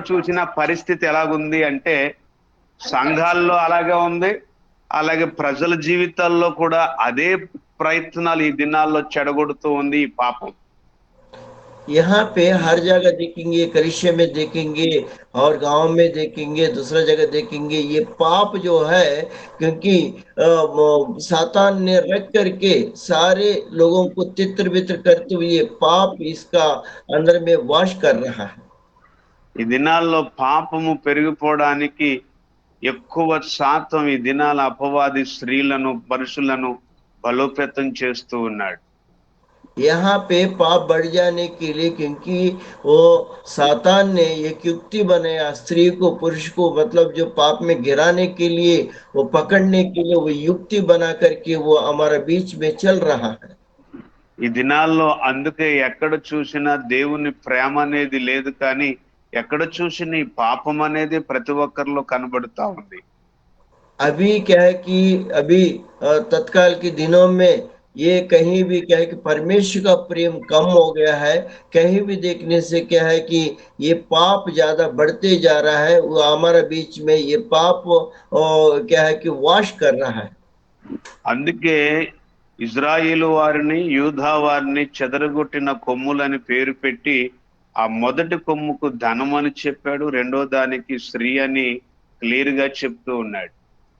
చూసినా పరిస్థితి ఎలాగుంది అంటే సంఘాల్లో అలాగే ఉంది, అలాగే ప్రజల జీవితాల్లో కూడా అదే ప్రయత్నాలు ఈ దినాల్లో చెడగొడుతూ ఉంది ఈ పాపం. यहाँ पे हर जगह देखेंगे, कलिसिया में देखेंगे और गांव में देखेंगे, दूसरा जगह देखेंगे, ये पाप जो है क्योंकि सातान ने रख करके सारे लोगों को तित्र बित्र करते हुए ये पाप इसका अंदर में वाश कर रहा है। ఈ దినాల్లో పాపము పెరిగిపోవడానికి ఎక్కువ శాతం ఈ దినాల అపవాది స్త్రీలను పురుషులను బలోపేతం చేస్తూ ఉన్నాడు. यहाँ पे पाप बढ़ जाने के लिए क्योंकि वो सातान ने एक युक्ति बनाया स्त्री को पुरुष को मतलब जो पाप में गिराने के लिए, वो पकड़ने के लिए वो युक्ति बना करके वो हमारा बीच में चल रहा है। ఈ దినాల్లో అందుకే ఎక్కడ చూసినా దేవుని ప్రేమ అనేది లేదు, కానీ ఎక్కడ చూసినా ఈ పాపం అనేది ప్రతి ఒక్కరిలో కనబడుతా ఉంది. अभी क्या है कि अभी तत्काल के दिनों में ये कहीं भी क्या है कि परमेश्वर का प्रेम कम हो गया है। कहीं भी देखने से क्या है कि ये पाप ज्यादा बढ़ते जा रहा है, वो हमारा बीच में ये पाप क्या है कि वाश कर रहा है। అందుకే ఇజ్రాయేలు వారిని యూదా వారిని చెదరగొట్టిన కొమ్ములని పేరు పెట్టి ఆ మొదటి కొమ్ముకు ధనం అని చెప్పాడు, రెండో దానికి స్త్రీ అని క్లియర్ గా చెప్తూ ఉన్నాడు.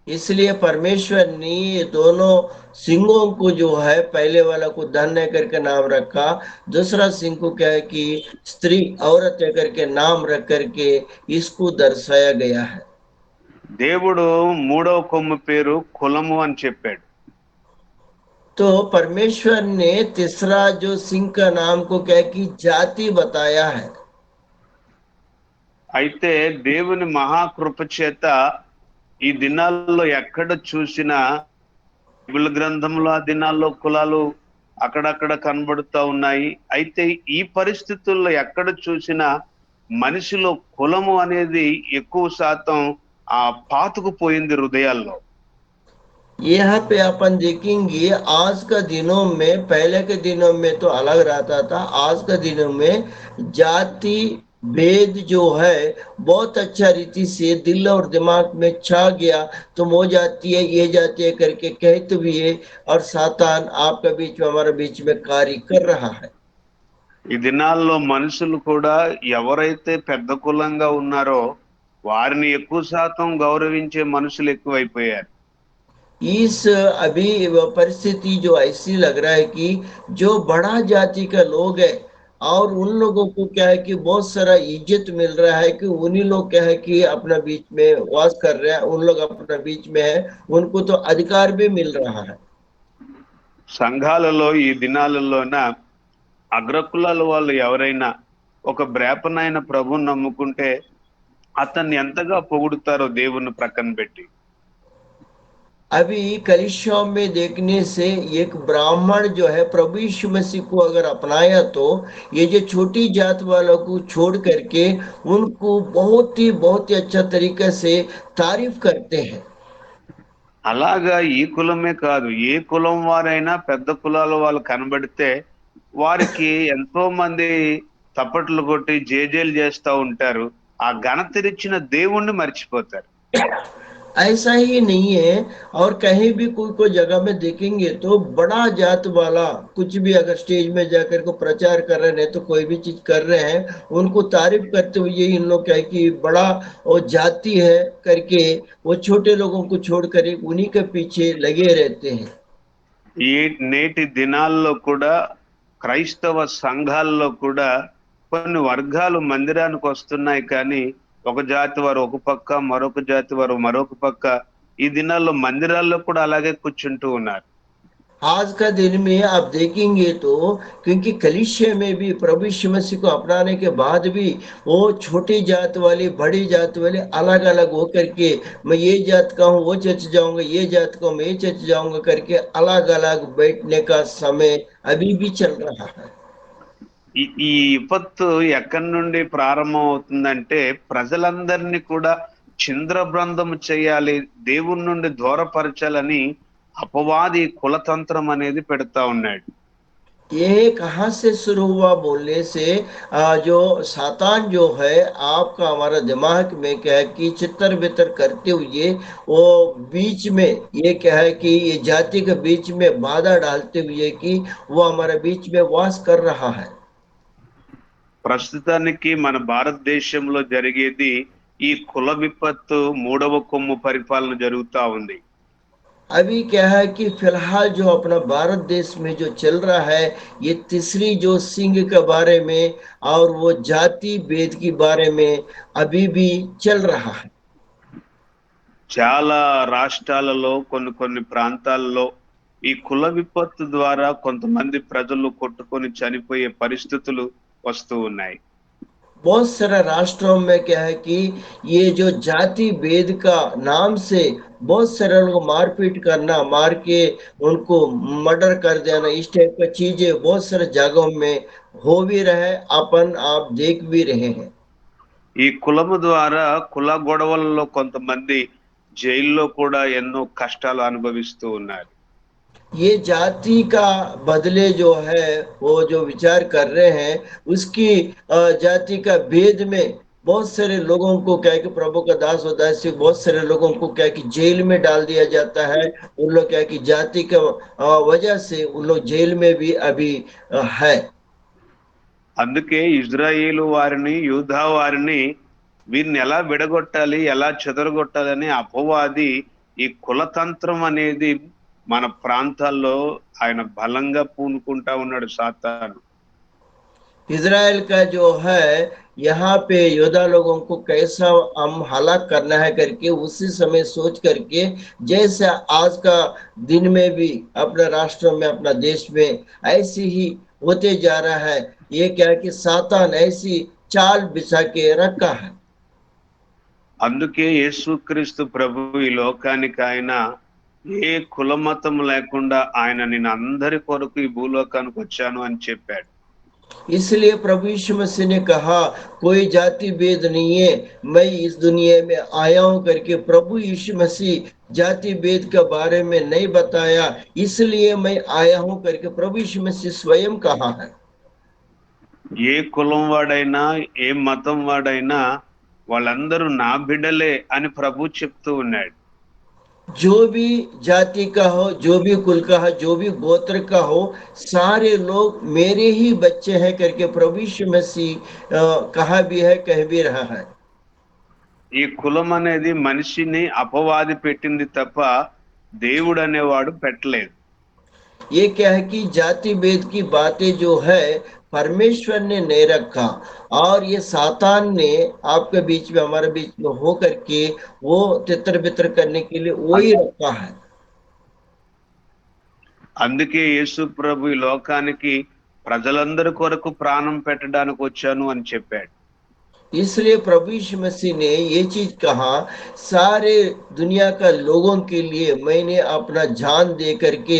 इसलिए परमेश्वर ने ये दोनों सिंगों को जो है पहले वाला को धन करके नाम रखा, दूसरा सिंह को क्या है कि स्त्री औरत करके नाम रख करके इसको दर्शाया गया है। దేవుడు మూడవ కొమ్ము పేరు కులము అని చెప్పాడు. तो परमेश्वर ने तीसरा जो सिंह का नाम को क्या कि जाति बताया है। అయితే దేవుని మహాకృప చేత ఈ దినాల్లో ఎక్కడ చూసినా బైబిల్ గ్రంథంలో ఆ దినాల్లో కులాలు అక్కడక్కడ కనబడుతూ ఉన్నాయి. అయితే ఈ పరిస్థితుల్లో ఎక్కడ చూసినా మనిషిలో కులము అనేది ఎక్కువ శాతం ఆ పాతుకుపోయింది హృదయాల్లో. यहाँ पे अपन देखेंगे आज का दिनों में, पहले के दिनों में तो अलग रहता था, आज का दिनों में जाति भेद जो है बहुत अच्छा रीति से दिल और दिमाग में छा गया। तो वो जाती है ये जाती है करके कहते हुए और सातान आपका बीच में हमारे बीच में कार्य कर रहा है। ఈ దినాల్లో మనుషులు కూడా ఎవరైతే పెద్ద కులంగా ఉన్నారో వారిని ఎక్కువ శాతం గౌరవించే మనుషులు ఎక్కువైపోయారు. इस अभी परिस्थिति जो ऐसी लग रहा है कि जो बड़ा जाति का लोग है और उन लोगों को क्या है कि बहुत सारा इज्जत मिल रहा है कि उन्हीं लोग क्या है कि अपना बीच में वास कर रहे हैं, उन लोग अपना बीच में है, उनको तो अधिकार भी मिल रहा है। సంఘాలలో ఈ దినాలలోన అగ్రకులాల వాళ్ళు ఎవరైనా ఒక బ్రేపనైన ప్రభువుని నమ్ముకుంటే అతన్ని ఎంతగా పొగుడుతారో దేవుని ప్రక్కన పెట్టి. अभी कलिसियाओं में देखने से एक ब्राह्मण जो है प्रभु यीशु मसीह को अगर अपनाया तो ये जो छोटी जात वालों को छोड़ करके उनको बहुत ही अच्छा तरीके से तारीफ करते हैं। అలాగా ఈ కులమే కాదు, ఏ కులం వారైనా పెద్ద కులాల వాళ్ళు కనబడితే వారికి ఎంతో మంది తప్పట్లు కొట్టి జేజేలు చేస్తూ ఉంటారు. ఆ ఘనతనిచ్చిన దేవుణ్ణి మర్చిపోతారు. ऐसा ही नहीं है, और कहीं भी कोई जगह में देखेंगे तो बड़ा जात वाला कुछ भी अगर स्टेज में जाकर को प्रचार कर रहे हैं तो कोई भी चीज कर रहे हैं, उनको तारीफ करते हुए इन लोग क्या है कि बड़ा वो जाति है करके वो छोटे लोगों को छोड़ कर उन्हीं के पीछे लगे रहते हैं। ఈ నేటి దినాల్లో కూడా క్రైస్తవ సంఘాల్లో కూడా కొన్ని వర్గాలు మందిరానికి వస్తున్నాయి, కానీ ఒక జాతి వారు ఒక పక్క, మరొక జాతి వారు మరొక పక్క ఈ దినాల్లో మందిరాల్లో కూడా అలాగే కూర్చుంటూ ఉన్నారు. आज का दिन में आप देखेंगे तो, क्योंकि कलीसिया में भी प्रभु यीशु मसीह को अपनाने के बाद भी वो छोटी जात वाले बड़ी जात वाले अलग अलग होकर के, मैं ये जात का हूँ वो चर्च जाऊंगा, ये जात का हूँ मैं ये चर्च जाऊंगा करके अलग अलग बैठने का समय अभी भी चल रहा है। ఈ విపత్తు ఎక్కడి నుండి ప్రారంభం అవుతుందంటే ప్రజలందరినీ కూడా చింద్రబృందం చేయాలి, దేవుని నుండి దూరపరచాలని అపవాది కులతంత్రం అనేది పెడతా ఉన్నాడు. ये कहाँ से शुरू हुआ बोलने से, जो सातान जो है आपका हमारा दिमाग में क्या है कि चित्तर बितर करते हुए वो बीच में ये क्या है कि ये जाति के बीच में बाधा डालते हुए कि वो हमारे बीच में वास कर रहा है। ప్రస్తుతానికి మన భారతదేశంలో జరిగేది ఈ కుల విపత్తు మూడవ కొమ్ము పరిపాలన జరుగుతా ఉంది. अभी क्या है कि फिलहाल जो अपना भारत देश में जो चल रहा है, ये तीसरी जो सिंह के बारे में और वो जाति भेद के बारे में अभी भी चल रहा है। చాలా రాష్ట్రాలలో కొన్ని కొన్ని ప్రాంతాల్లో ఈ కుల విపత్తు ద్వారా కొంతమంది ప్రజలు కొట్టుకొని చనిపోయే పరిస్థితులు వస్తూ ఉన్నాయి. बहुत सारे राष्ट्रों में क्या है कि ये जो जाति भेद का नाम से बहुत सारे लोग मारपीट करना, मार के उनको मर्डर कर देना, इस टाइप का चीजें बहुत सारे जगहों में हो भी रहे, अपन आप देख भी रहे हैं। ఈ కులము ద్వారా కుల గొడవలలో కొంతమంది జైల్లో కూడా ఎన్నో కష్టాలు అనుభవిస్తూ ఉన్నారు. ये जाति का बदले जो है वो जो विचार कर रहे हैं उसकी जाति का भेद में बहुत सारे लोगों को क्या है कि प्रभु का दास और दासी बहुत सारे लोगों को क्या है कि जेल में डाल दिया जाता है। उन लोग क्या है कि जाति का वजह से उन लोग जेल में भी अभी है। అందుకే ఇజ్రాయేలు వారిని, యూదా వారిని వీరిని ఎలా విడగొట్టాలి, ఎలా చెదరగొట్టాలని అపవాది ఈ కులతంత్రం అనేది మన ప్రాంతాల్లో ఆయన బలంగా పూనుకుంటా ఉన్నాడు సాతాను. इज़राइल का जो है यहाँ पे योद्धा लोगों को कैसा हम हलाक करना है करके उसी समय सोच करके, जैसे आज का दिन में भी अपने राष्ट्र में अपना देश में ऐसे ही होते जा रहा है। ये क्या है कि सातान ऐसी चाल बिछा के रखा है। అందుకే యేసుక్రీస్తు ప్రభు ఈ లోకానికి ఆయన ఏ కులమతం లేకుండా ఆయన నేను అందరి కొరకు ఈ భూలోకానికి వచ్చాను అని చెప్పాడు. इसलिए प्रभु यीशु मसीह ने कहा कोई जाति भेद नहीं है, मैं इस दुनिया में आया हूं करके प्रभु यीशु मसीह जाति भेद के बारे में नहीं बताया, इसलिए मैं आया हूं करके प्रभु यीशु मसीह स्वयं कहा है। ఏ కులం వాడైనా, ఏ మతం వాడైనా వాళ్ళందరూ నా బిడ్డలే అని ప్రభు చెప్తూ ఉన్నాడు. जो भी जाति का हो, जो भी कुल का हो, जो भी गोत्र का हो, सारे लोग मेरे ही बच्चे हैं करके प्रभु यीशु मसीह कहा भी है, कह भी रहा है। ఈ కులం అనేది మనిషిని అపవాది పెట్టింది తప్ప దేవుడు అనేవాడు పెట్టలేదు. ये क्या है कि जाति भेद की बातें जो है परमेश्वर ने नहीं रखा, और ये सातान ने आपके बीच में हमारे बीच में हो करके वो तितर बितर करने के लिए वही रखा है। అందుకే యేసు ప్రభు ఈ లోకానికి ప్రజలందరి కొరకు ప్రాణం పెట్టడానికి వచ్చాను అని చెప్పాడు. इसलिए प्रभु यीशु मसीह ने ये चीज कहा, सारे दुनिया का लोगों के लिए मैंने अपना जान दे करके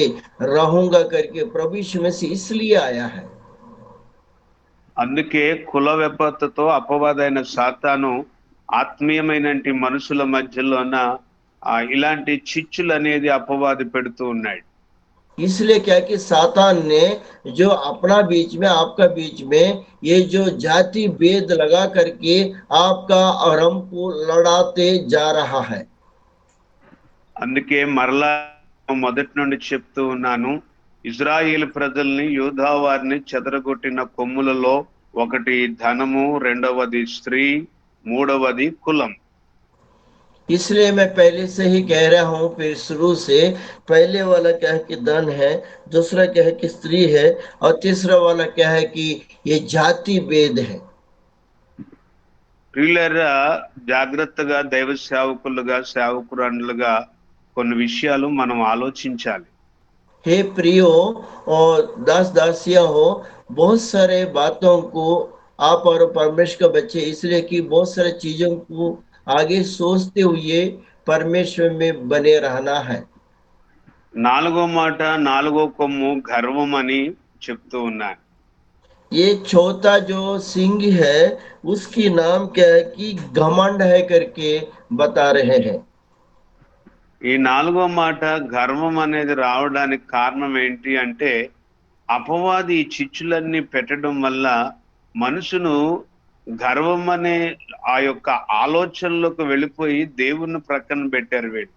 रहूंगा करके प्रभु यीशु मसीह इसलिए आया है। అందుకే కుల విపత్తుతో అపవాదైన సాతాను ఆత్మీయమైన మనుషుల మధ్యలోన ఇలాంటి చిచ్చులు అనేది అపవాది పెడుతూ ఉన్నాడు. इसलिए क्या कि सातान ने जो अपना बीच में आपका बीच में ये जो जाति भेद लगा करके आपका और हमको लड़ाते जा रहा है। అందుకే మరలా మొదటి నుండి చెప్తూ ఉన్నాను, ఇజ్రాయేల్ ప్రజల్ని, యూదా వారిని చెదరగొట్టిన కొమ్ములలో ఒకటి ధనము, రెండవది స్త్రీ, మూడవది కులం. इसलिए मैं पहले से ही कह रहा हूं, फिर शुरू से पहले वाला क्या है कि धन है, दूसरा क्या है कि स्त्री है, और तीसरा वाला क्या है कि ये जाति भेद है। ప్రియులారా, జాగ్రత్తగా దైవ సేవకులుగా, సేవకురాండ్లుగా కొన్ని విషయాలు మనం ఆలోచించాలి. हे प्रियो और दास दासियां हो, बहुत सारे बातों को आप और परमेश्वर के बच्चे इसलिए कि बहुत सारे चीजों को आगे सोचते हुए परमेश्वर में बने रहना है। నాలుగో మాట, నాలుగో కొమ్ము గర్వం అని చెప్తూ ఉన్నాను. ये चौथा जो सिंह है उसकी नाम क्या है कि घमंड है करके बता रहे हैं। ఈ నాలుగో మాట గర్వం అనేది రావడానికి కారణం ఏంటి అంటే, అపవాది ఈ చిచ్చులన్నీ పెట్టడం వల్ల మనుషును గర్వం అనే ఆ యొక్క ఆలోచనలోకి వెళ్ళిపోయి దేవుణ్ణి ప్రక్కన పెట్టారు వీళ్ళు.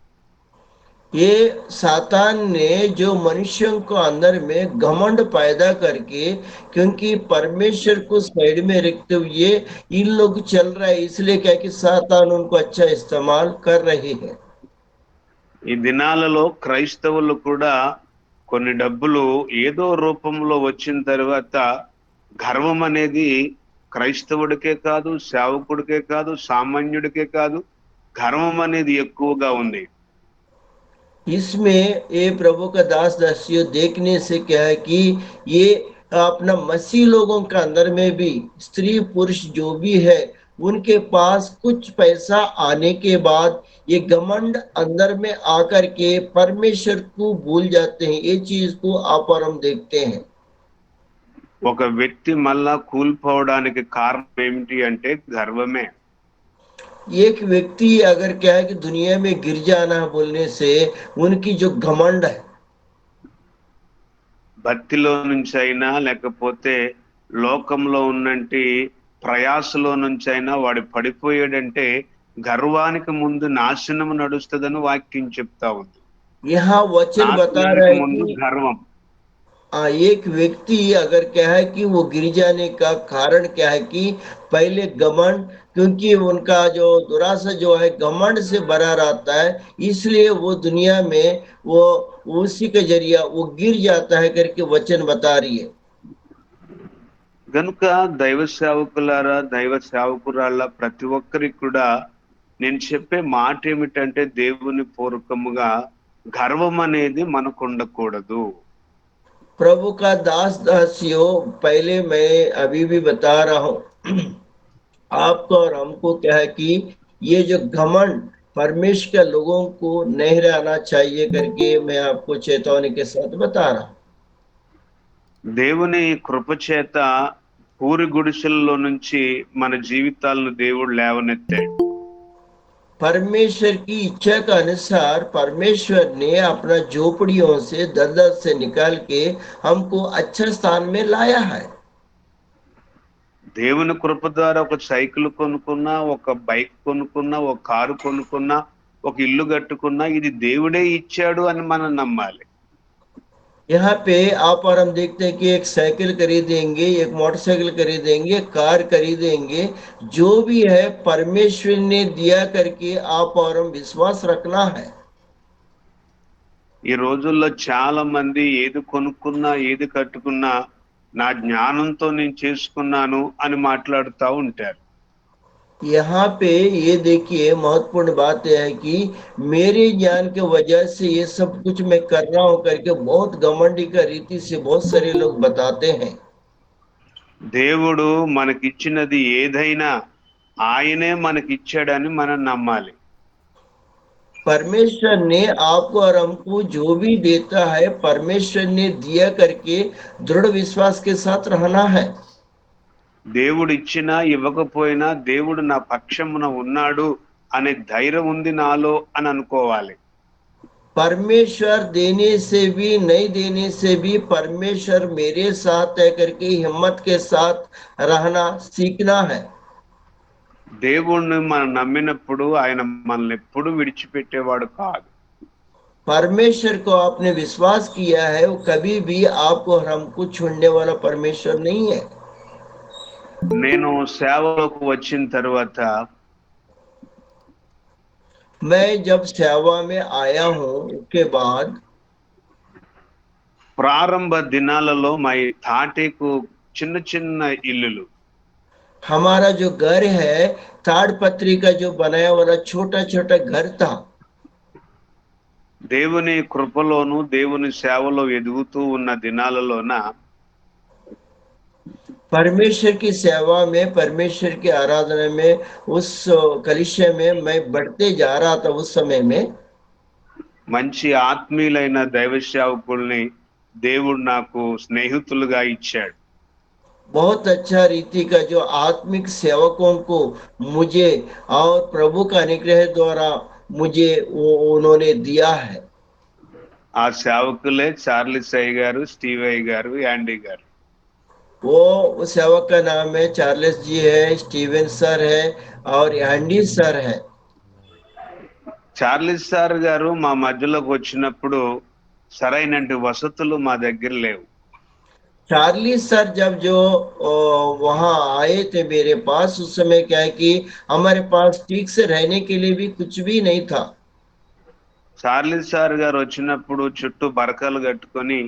ये सातान ने जो मनुष्यों को अंदर में घमंड पैदा करके, क्योंकि परमेश्वर को साइड में रखते हुए इन लोग चल रहा है, इसलिए क्या कि सातान उनको अच्छा इस्तेमाल कर रही है। ఈ దినాలలో క్రైస్తవులు కూడా కొన్ని డబ్బులు ఏదో రూపంలో వచ్చిన తర్వాత గర్వం అనేది క్రైస్తవుడికే కాదు, సేవకుడికే కాదు, సామాన్యుడికే కాదు, గర్వం అనేది ఎక్కువగా ఉంది. इसमें ये प्रभु का दास दासियों देखने से क्या है कि ये अपना मसीह लोगों के अंदर में भी स्त्री पुरुष जो भी है उनके पास कुछ पैसा आने के बाद ये घमंड अंदर में आकर के परमेश्वर को भूल जाते हैं। ये चीज को आप और हम देखते हैं। ఒక వ్యక్తి మళ్ళా కూలిపోవడానికి కారణం ఏమిటి అంటే గర్వమే. एक व्यक्ति अगर क्या है कि दुनिया में गिर जाना बोलने से उनकी जो घमंड है, భక్తిలో నుంచి అయినా లేకపోతే లోకంలో ఉన్నంటి ప్రయాసలో నుంచి అయినా వాడు పడిపోయాడంటే గర్వానికి ముందు నాశనం నడుస్తుందని వాక్యం చెప్తా ఉంది. यहाँ वचन बता रहा నాశనానికి है ముందు कि గర్వం. एक व्यक्ति अगर क्या है कि वो गिर जाने का कारण क्या है कि पहले घमंड, क्योंकि उनका जो दुरासा जो है घमंड से भरा रहता है, इसलिए वो दुनिया में वो उसी के जरिया वो गिर जाता है करके वचन बता रही है। గనుక దైవ సేవకులారా, దైవ సేవకురాళ్ళ ప్రతి ఒక్కరికి కూడా నేను చెప్పే మాట ఏమిటంటే, దేవుని పూర్వకముగా గర్వం అనేది మనకు ఉండకూడదు. प्रभु का दास दासियों, पहले मैं अभी भी बता रहा हूं आपको और हमको क्या है कि ये जो घमंड परमेश्वर के लोगों को नहीं रहना चाहिए करके मैं आपको चेतावनी के साथ बता रहा हूं। దేవుని కృప చేత పూరి గుడిసెల్లో నుంచి మన జీవితాలను దేవుడు లేవనెత్తాడు. परमेश्वर की इच्छा के अनुसार परमेश्वर ने अपना झोपड़ियों से दलदल से निकाल के हमको अच्छे स्थान में लाया है। దేవుని కృప ద్వారా ఒక సైకిల్ కొనుక్కున్నా, ఒక బైక్ కొనుక్కున్నా, ఒక కారు కొనుక్కున్నా, ఒక ఇల్లు కట్టుకున్నా, ఇది దేవుడే ఇచ్చాడు అని మనం నమ్మాలి. यहाँ पे आप और हम देखते हैं कि एक साइकिल खरीदेंगे, एक मोटरसाइकिल खरीदेंगे, कार खरीदेंगे, जो भी है परमेश्वर ने दिया करके आप और हम विश्वास रखना है। ఈ రోజుల్లో చాలా మంది ఏది కొనుక్కున్నా, ఏది కట్టుకున్నా నా జ్ఞానంతో నేను చేసుకున్నాను అని మాట్లాడుతూ ఉంటారు. यहाँ पे ये देखिए महत्वपूर्ण बात यह है कि मेरे ज्ञान के वजह से ये सब कुछ मैं कर रहा हूं करके बहुत घमंडी का रीति से बहुत सारे लोग बताते हैं। దేవుడు మనకిచ్చినది ఏదైనా ఆయనే మనకిచ్చాడని మనం నమ్మాలి. परमेश्वर ने आपको और हमको जो भी देता है परमेश्वर ने दिया करके दृढ़ विश्वास के साथ रहना है। దేవుడు ఇచ్చినా ఇవ్వకపోయినా దేవుడు నా పక్షమున ఉన్నాడు అనే ధైర్యం ఉంది నాలో అని అనుకోవాలి. परमेश्वर देने से भी नहीं देने से भी परमेश्वर मेरे साथ है करके हिम्मत के साथ रहना सीखना है। దేవుణ్ణి మనం నమ్మినప్పుడు ఆయన మనల్ని ఎప్పుడు విడిచిపెట్టేవాడు కాదు. परमेश्वर को आपने विश्वास किया है, वो कभी भी आपको और हमको छोड़ने वाला परमेश्वर नहीं है। నేను సేవలోకి వచ్చిన తర్వాత मैं जब सेवा में आया हूं उसके बाद ప్రారంభ దినాలలో మా ఈ తాటేకు చిన్న చిన్న ఇల్లులు, हमारा जो घर है ताड़पत्री का जो बनाया वाला छोटा छोटा घर था। దేవుని కృపలోను దేవుని సేవలో ఎదుగుతూ ఉన్న దినాలలోన परमेश्वर की सेवा में, परमेश्वर की आराधना में, उस कलिशे में मैं बढ़ते जा रहा था उस समय में। మంచి ఆత్మీయులైన దైవ సేవకుల్ని దేవుడు నాకు స్నేహితులుగా ఇచ్చాడు. बहुत अच्छा रीति का जो आत्मिक सेवकों को मुझे और प्रभु का अनुग्रह द्वारा मुझे वो उन्होंने दिया है। ఆ సేవకులే చార్లిస్ అయ్య గారు, స్టీవ్ అయ్య గారు, యాండీ గారు. वो उस सेवक का नाम है चार्ल्स जी है, स्टीवन सर है और एंडी सर है। చార్లిస్ సార్ గారు మా మధ్యలోకి వచ్చినప్పుడు సరైనటువంటి వసతులు మా దగ్గర లేవు. चार्ली सर जब जो वहाँ आए थे मेरे पास, उस समय क्या है कि हमारे पास ठीक से रहने के लिए भी कुछ भी नहीं था। చార్లిస్ సార్ గారు వచ్చినప్పుడు చుట్టూ బరకలు కట్టుకొని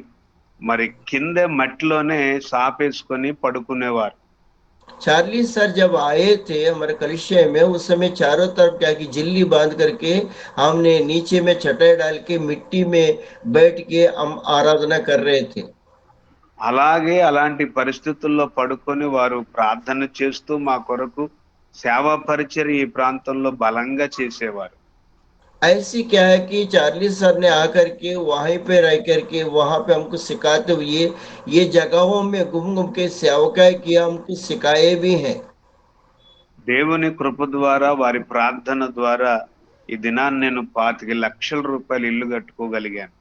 మరి కిందే మట్టిలోనే సాపేసుకొని పడుకునేవారు. चार्ली सर जब आए थे हमारे कलिशे में, उस समय चारों तरफ क्या कि झिल्ली बांध करके हमने नीचे में चटाई डाल के मिट्टी में बैठ के हम आराधना कर रहे थे। అలాగే అలాంటి పరిస్థితుల్లో పడుకొని వారు ప్రార్థన చేస్తూ మా కొరకు సేవా పరిచర్య ఈ ప్రాంతంలో బలంగా చేసేవారు. ऐसी क्या है कि चार्ली सर ने आकर के वहीं पे रह करके वहां पे हमको सिखाते हुए ये जगहों में घूम घूम के सेवकाई किया, हमको सिखाए भी हैं। దేవుని కృప ద్వారా వారి ప్రార్థన ద్వారా ఈ దినాన్ని నేను 25 లక్షల రూపాయలు ఇల్లు కట్టుకోగలిగాను.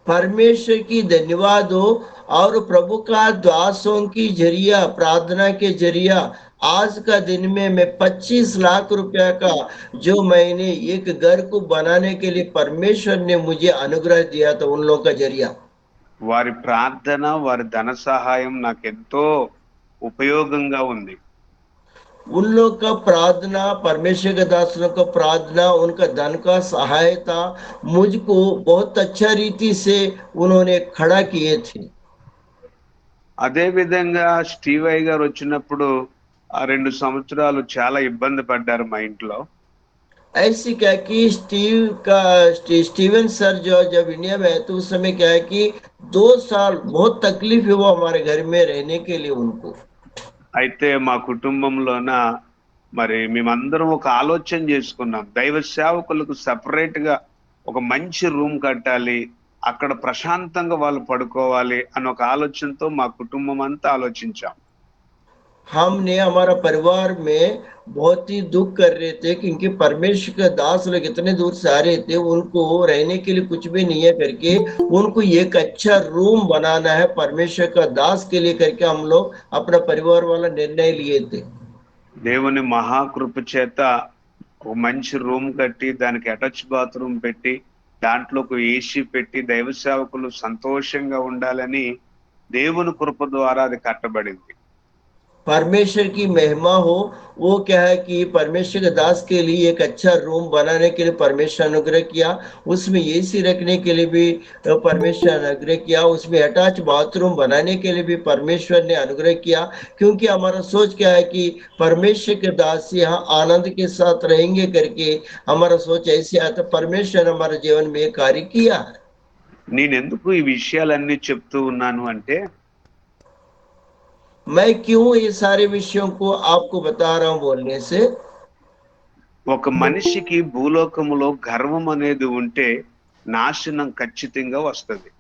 परमेश्वर की धन्यवाद हो, और प्रभु का दासों की जरिया प्रार्थना के जरिया आज का दिन में मैं 25 लाख रुपया का जो मैंने एक घर को बनाने के लिए परमेश्वर ने मुझे अनुग्रह दिया था उन लोगों का जरिया। వారి ప్రార్థన వారి ధన సహాయం నాకెంతో ఉపయోగంగా ఉంది. उन लोग का प्रार्थना, परमेश्वर के दासों का प्रार्थना, उनका धन का सहायता मुझको बहुत अच्छा रीति से उन्होंने खड़ा किए थे। అదే విధంగా స్టీవ్ అయ్య గారు వచ్చినప్పుడు ఆ 2 సంవత్సరాలు చాలా ఇబ్బంది పడ్డారు మా ఇంట్లో. ऐसी क्या कि स्टीवन सर जो जब इंडिया में है तो उस समय क्या है कि 2 साल बहुत तकलीफ हुआ हमारे घर में रहने के लिए उनको। అయితే మా కుటుంబంలోన మరి మేమందరం ఒక ఆలోచన చేసుకున్నాం, దైవ సేవకులకు సెపరేట్ గా ఒక మంచి రూమ్ కట్టాలి, అక్కడ ప్రశాంతంగా వాళ్ళు పడుకోవాలి అన్న ఒక ఆలోచనతో మా కుటుంబం అంతా ఆలోచించాం. हमने हमारा परिवार में बहुत ही दुख कर रहे थे क्योंकि परमेश्वर के दास लोग इतने दूर से आ रहे थे, उनको रहने के लिए कुछ भी नहीं है करके उनको एक अच्छा रूम बनाना है परमेश्वर का दास के लिए करके हम लोग अपना परिवार वाला निर्णय लिए थे। దేవుని మహాకృప చేత ఒక మంచి రూమ్ కట్టి దానికి అటాచ్ బాత్రూమ్ పెట్టి దాంట్లో ఒక ఏసీ పెట్టి దైవ సేవకులు సంతోషంగా ఉండాలని దేవుని కృప ద్వారా అది కట్టబడింది. परमेश्वर की महिमा हो। वो क्या है कि परमेश्वर के दास के लिए एक अच्छा रूम बनाने के लिए परमेश्वर अनुग्रह किया, उसमें एसी रखने के लिए भी परमेश्वर अनुग्रह किया, उसमें अटैच बाथरूम बनाने के लिए भी परमेश्वर ने अनुग्रह किया। क्योंकि हमारा सोच क्या है कि परमेश्वर के दास यहाँ आनंद के साथ रहेंगे करके हमारा सोच ऐसे आया, तो परमेश्वर ने हमारे जीवन में एक कार्य किया है। నేనెందుకు ఈ విషయాలన్నీ చెప్తూ ఉన్నాను అంటే, मैं क्यों ये सारे विषयों को आपको बता रहा हूं बोलने से, ఒక మనిషికి భూలోకములో గర్వం అనేది ఉంటే నాశనం ఖచ్చితంగా వస్తుంది.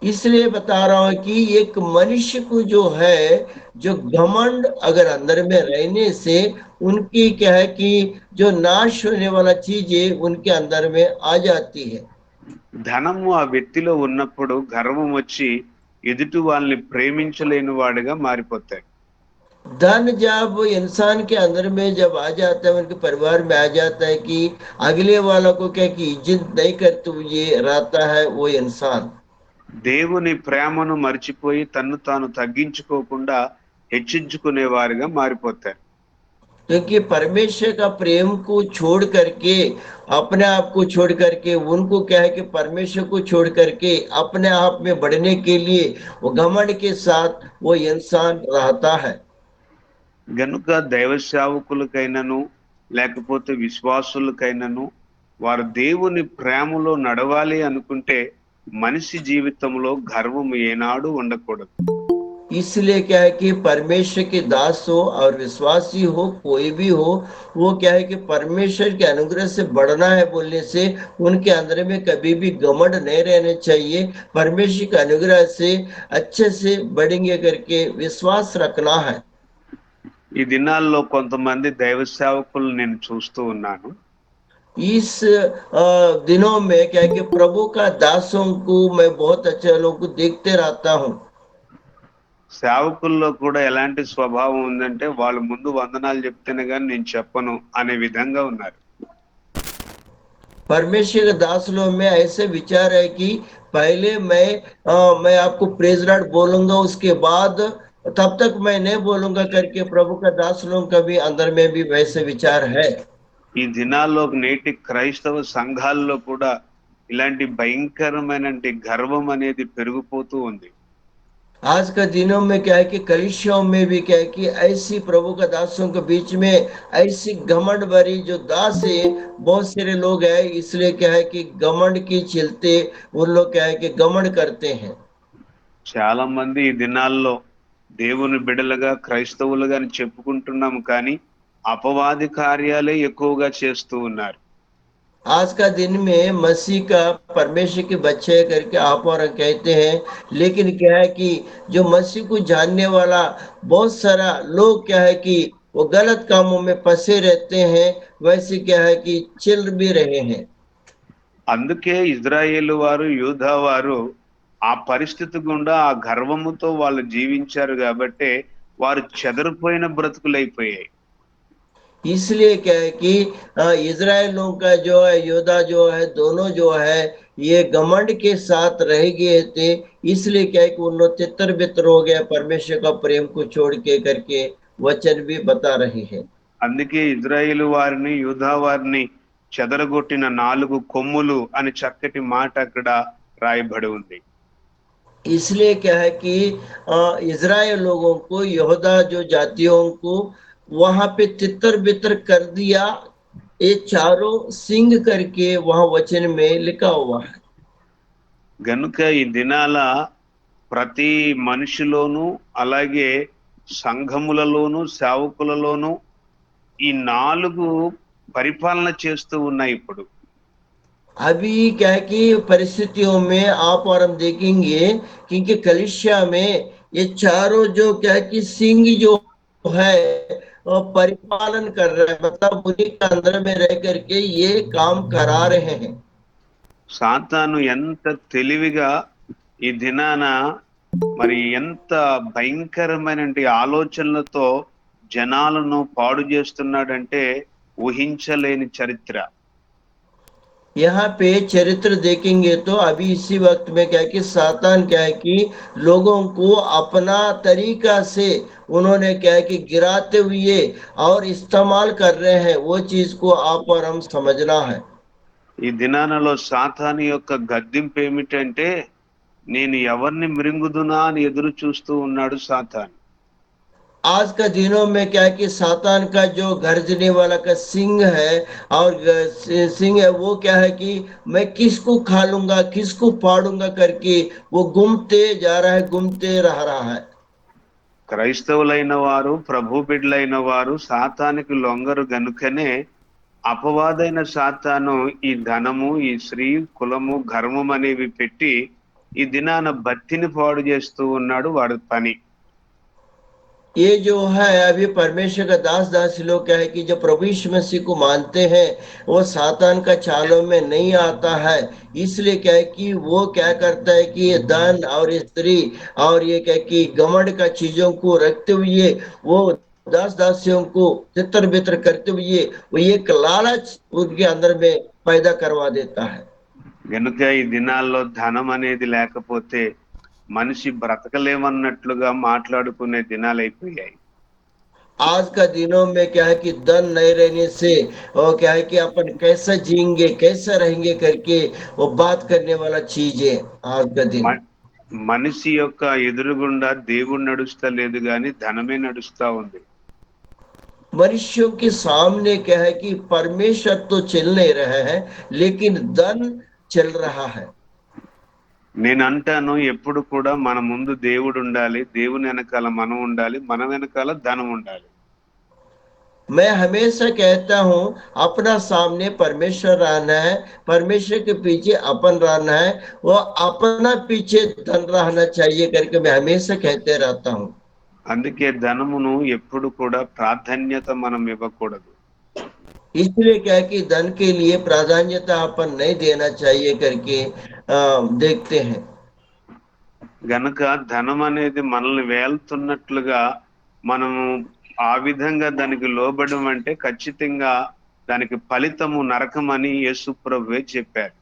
इसलिए बता रहा हूं कि एक मनुष्य को जो है, जो घमंड अगर अंदर में रहने से उनकी क्या है कि जो नाश होने वाला चीजें उनके अंदर में आ जाती है। ధనము ఆ వ్యక్తిలో ఉన్నప్పుడు గర్వం వచ్చి ఎదుటి వాళ్ళని ప్రేమించలేని వాడిగా మారిపోతాడు. धन जब इंसान के अंदर में जब आ जाता है, उनके परिवार में आ जाता है कि अगले वालों को क्या कि इज्जत नहीं करते हुए रहता है वो इंसान। దేవుని ప్రేమను మర్చిపోయి తన్ను తాను తగ్గించుకోకుండా హెచ్చించుకునే వారిగా మారిపోతారు. क्योंकि परमेश्वर का प्रेम को छोड़ करके, अपने आप को छोड़ करके, उनको क्या है कि परमेश्वर को छोड़ करके अपने आप में बढ़ने के लिए वो घमंड के साथ वो इंसान रहता है। గనుక దైవ సేవకులకైనను లేకపోతే విశ్వాసులకైనను వారు దేవుని ప్రేమలో నడవాలి అనుకుంటే మనిషి జీవితంలో గర్వం ఏనాడు ఉండకూడదు. इसलिए क्या है कि परमेश्वर के दास हो और विश्वासी हो कोई भी हो, वो क्या है कि परमेश्वर के अनुग्रह से बढ़ना है बोलने से उनके अंदर में कभी भी घमंड नहीं रहने चाहिए। परमेश्वर के अनुग्रह से अच्छे से बढ़ेंगे करके विश्वास रखना है। ఈ దినాల్లో కొంతమంది దైవ సేవకులు నేను చూస్తూ ఉన్నాను. इस दिनों में क्या है कि प्रभु का दासों को मैं बहुत अच्छे लोगों को देखते रहता हूँ। సేవకుల్లో కూడా ఎలాంటి స్వభావం ఉందంటే వాళ్ళు ముందు వందనాలు చెప్తేనే కానీ నేను చెప్పను అనే విధంగా ఉన్నారు. परमेश्वर के दास लोग में ऐसे विचार है कि पहले मैं आपको प्रेज लॉर्ड बोलूंगा, उसके बाद तब तक मैं नहीं बोलूंगा करके प्रभु का दास लोग का भी अंदर में भी वैसे विचार है। ఈ దినాల్లో నేటి క్రైస్తవ సంఘాల్లో కూడా ఇలాంటి భయంకరమైన గర్వం అనేది పెరిగిపోతూ ఉంది. आज का दिनों में क्या है कि कलीसियाओं में भी क्या है कि ऐसी प्रभु का दासों के बीच में ऐसी घमंड भरी जो दास है, बहुत सारे लोग हैं, इसलिए क्या है कि घमंड की चलते उन लोग क्या है कि घमंड करते हैं। చాలా మంది ఈ దినాల్లో దేవుని బిడ్డలుగా క్రైస్తవులుగా అని చెప్పుకుంటున్నాము కానీ అపవాది కార్యాలే ఎక్కువగా చేస్తూ ఉన్నారు. आज का दिन में मसीह का परमेश्वर के बच्चे करके आप और हम कहते हैं, लेकिन क्या है कि जो मसीह को जानने वाला बहुत सारा लोग क्या है कि वो गलत कामों में फंसे रहते हैं, वैसे क्या है कि चल भी रहे हैं। అందుకే ఇజ్రాయేలు వారు యూదా వారు ఆ పరిస్థితి గుండా ఆ గర్వముతో వాళ్ళు జీవించారు కాబట్టి వారు చెదరిపోయిన బ్రతుకులైపోయాయి. इसलिए क्या है कि इज़राइल लोगों का जो है, योद्धा जो है, दोनों जो है ये घमंड के साथ रह गए थे, इसलिए क्या है कि उन लोग तितर बितर हो गए, परमेश्वर का प्रेम को छोड़ के करके वचन भी बता रहे हैं। అందుకే ఇజ్రాయేలు వారిని యూదా వారిని చెదరగొట్టిన 4 కొమ్ములు అని చక్కటి మాట అక్కడ రాయబడి ఉంది. इसलिए क्या है कि इज़राइल लोगों को, यहूदा जो जातियों को वहां पे तितर बितर कर दिया, ये चारों सिंग करके वहां वचन में लिखा हुआ है। గనుక ఈ దినాల ప్రతి మనిషిలోనూ అలాగే సంఘములలోనూ సేవకులలోనూ ఈ 4 పరిపాలన చేస్తూ ఉన్నాయి ఇప్పుడు. अभी क्या है कि परिस्थितियों में आप और हम देखेंगे क्योंकि कलिसिया में ये चारों जो क्या है कि सिंह जो है वो परिपालन कर रहे हैं, मतलब उन्हीं के अंदर में रह करके ये काम करा रहे हैं। సాతాను ఎంత తెలివిగా ఈ దినాన మరి ఎంత భయంకరమైన ఆలోచనలతో జనాలను పాడు చేస్తున్నాడంటే ఊహించలేని చరిత్ర. यहाँ पे चरित्र देखेंगे तो अभी इसी वक्त में क्या है कि सातान क्या है कि लोगों को अपना तरीका से उन्होंने क्या है कि गिराते हुए और इस्तेमाल कर रहे हैं, वो चीज को आप और हम समझना है। ఈ దినాలలో సాతాను యొక్క గద్దింపు ఏమిటంటే నేను ఎవరిని మృంగుదునా అని ఎదురు చూస్తూ ఉన్నాడు సాతాను. आज का दिनों में क्या है कि सातान का जो गर्जने वाला का सिंह है और सिंह है, वो क्या है कि मैं किसको खा लूंगा, किसको फाड़ूंगा करके वो घूमते जा रहा है, घूमते रह रहा है। క్రైస్తవులైన వారు ప్రభు బిడ్డలైన వారు సాతానికి లొంగరు గనుకనే అపవాదైన సాతాను ఈ ధనము, ఈ స్త్రీ, కులము, గర్వం అనేవి పెట్టి ఈ దినాన భక్తిని పాడు చేస్తూ ఉన్నాడు వాడి పని. ये जो है अभी परमेश्वर का दास दासी लोग क्या है कि जो प्रभु यीशु मसीह को मानते हैं वो सातान का चालों में नहीं आता है, इसलिए क्या है कि वो क्या करता है कि ये धन और स्त्री और ये क्या कि घमंड का चीजों को रखते हुए वो दास दासियों को तितर बितर करते हुए वो एक लालच उनके अंदर में पैदा करवा देता है। గనుక ఈ దినాల్లో ధనం అనేది లేకపోతే మనిషి బ్రతకలేమన్నట్లుగా మాట్లాడుకునే దినాలు అయిపోయాయి. आज का दिनों में क्या है कि धन नहीं रहने से और क्या है कि अपन कैसे जिएंगे, कैसे रहेंगे करके वो बात करने वाला चीज है आज का दिन। మనిషి యొక్క ఎదురుగుండా దేవుడు నడుస్తలేదు గాని ధనమే నడుస్తా ఉంది. मनुष्यों के सामने क्या है कि परमेश्वर तो चल नहीं रहे हैं, लेकिन धन चल रहा है। నేను అంటాను ఎప్పుడు కూడా మన ముందు దేవుడు ఉండాలి, దేవుని వెనకాల మనం ఉండాలి, మన వెనకాల ధనం ఉండాలి. मैं हमेशा कहता हूं अपना सामने परमेश्वर रहना है, परमेश्वर के पीछे अपन रहना है, वो अपना पीछे धन रहना चाहिए करके मैं हमेशा कहते रहता हूं। అందుకే ధనమును ఎప్పుడు కూడా ప్రాధాన్యత మనం ఇవ్వకూడదు. इसलिए क्या है कि धन के लिए प्राधान्यता अपन नहीं देना चाहिए करके देखते हैं। గనక ధనం అనేది మనల్ని వేలుతున్నట్లుగా మనము ఆ విధంగా దానికి లోబడడం అంటే ఖచ్చితంగా దానికి ఫలితము నరకమని యేసు ప్రభువే చెప్పారు.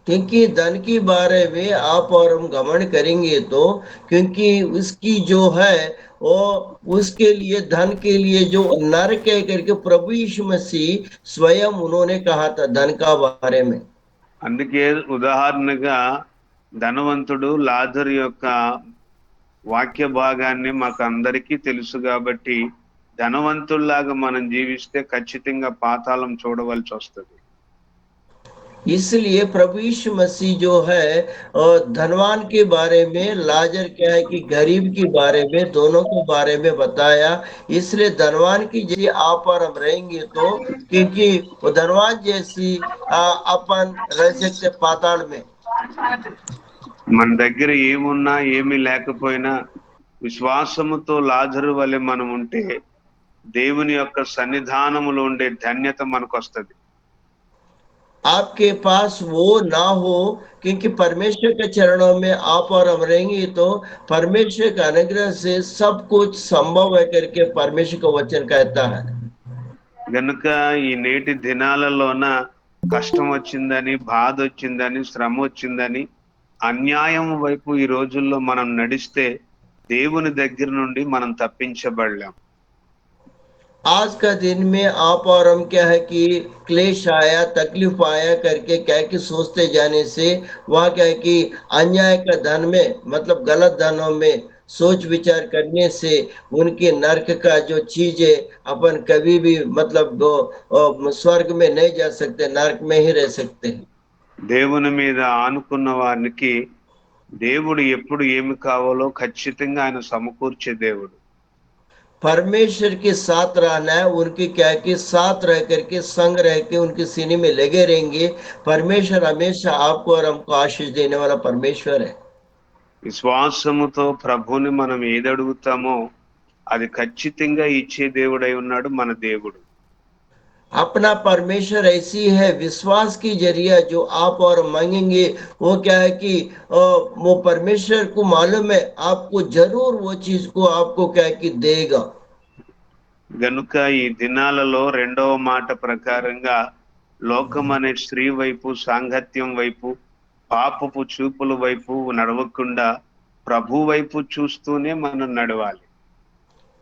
क्योंकि धन के बारे में आप और हम घमंड करेंगे तो, क्योंकि उसकी जो है वो उसके लिए धन के लिए जो नरक है करके प्रभु यीशु मसीह स्वयं उन्होंने कहा था धन का बारे में। అందుకే ఉదాహరణగా ధనవంతుడు లాజరు యొక్క వాక్య భాగాన్ని మాకు అందరికీ తెలుసు కాబట్టి ధనవంతుల్లాగా మనం జీవిస్తే ఖచ్చితంగా పాతాళం చూడవలసి వస్తుంది. इसलिए प्रभु यीशु मसीह जो है धनवान के बारे में, लाजर क्या है कि गरीब के बारे में, दोनों के बारे में बताया। इसलिए धनवान की जैसी आप और हम रहेंगे तो, क्योंकि वो धनवान जैसी अपन रह सकते पाताल में। మన దగ్గర ఏమున్నా ఏమీ లేకపోయినా విశ్వాసముతో లాజరు వలె మనం ఉంటే దేవుని యొక్క సన్నిధానములో ఉండే ధన్యత మనకు వస్తుంది. आपके पास वो ना हो, क्योंकि परमेश्वर के चरणों में आप और हम रहेंगे तो परमेश्वर का अनुग्रह से सब कुछ संभव है करके परमेश्वर का वचन कहता है। గనుక ఈ నేటి దినాలలోన కష్టం వచ్చిందని, బాధ వచ్చిందని, శ్రమ వచ్చిందని, అన్యాయం వైపు ఈ రోజుల్లో మనం నడిస్తే దేవుని దగ్గర నుండి మనం తప్పించబడలేం. आज का दिन में आप और हम क्या है कि क्लेश आया, तकलीफ आया करके क्या कि सोचते जाने से वहाँ क्या है कि अन्याय का धन में, मतलब गलत धनों में सोच विचार करने से उनके नरक का जो चीज है अपन कभी भी मतलब स्वर्ग में नहीं जा सकते, नरक में ही रह सकते हैं। దేవుని మీద ఆనుకున్న వారికి దేవుడు ఎప్పుడు ఏమి కావాలో ఖచ్చితంగా ఆయన సమకూర్చే దేవుడు. परमेश्वर के साथ रहना है, उनके क्या कि साथ रह करके संग रह के उनके सीने में लगे रहेंगे। परमेश्वर हमेशा आपको और हमको आशीष देने वाला परमेश्वर है। విశ్వాసముతో ప్రభువుని మనం ఏది అడుగుతామో అది ఖచ్చితంగా ఇచ్చే దేవుడై ఉన్నాడు మన దేవుడు. अपना परमेश्वर ऐसी है, विश्वास की जरिया जो आप और मांगेंगे वो क्या है कि वो परमेश्वर को मालूम है आपको जरूर वो चीज को आपको क्या है कि देगा। గనుక ఈ దినాలలో రెండవ మాట ప్రకారంగా లోకం అనే స్త్రీ వైపు, సాంగత్యం వైపు, పాపపు చూపుల వైపు నడవకుండా ప్రభు వైపు చూస్తూనే మనం నడవాలి.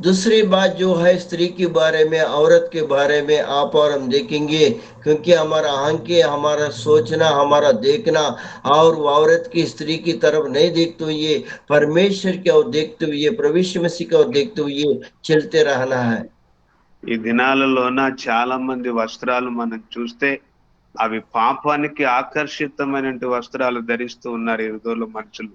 दूसरी बात जो है स्त्री के बारे में, औरत के बारे में आप और हम देखेंगे, क्योंकि हमारा आंखें, हमारा सोचना, हमारा देखना और वो औरत की स्त्री की तरफ नहीं देखते हुए परमेश्वर की ओर देखते हुए, प्रभु यीशु मसीह की ओर देखते हुए चलते रहना है। ఈ దినాలలోన చాలా మంది వస్త్రాలు మనం చూస్తే అవి పాపానికి ఆకర్షితమైన వస్త్రాలు ధరిస్తూ ఉన్నారు ఈ రోజుల్లో మనుషులు.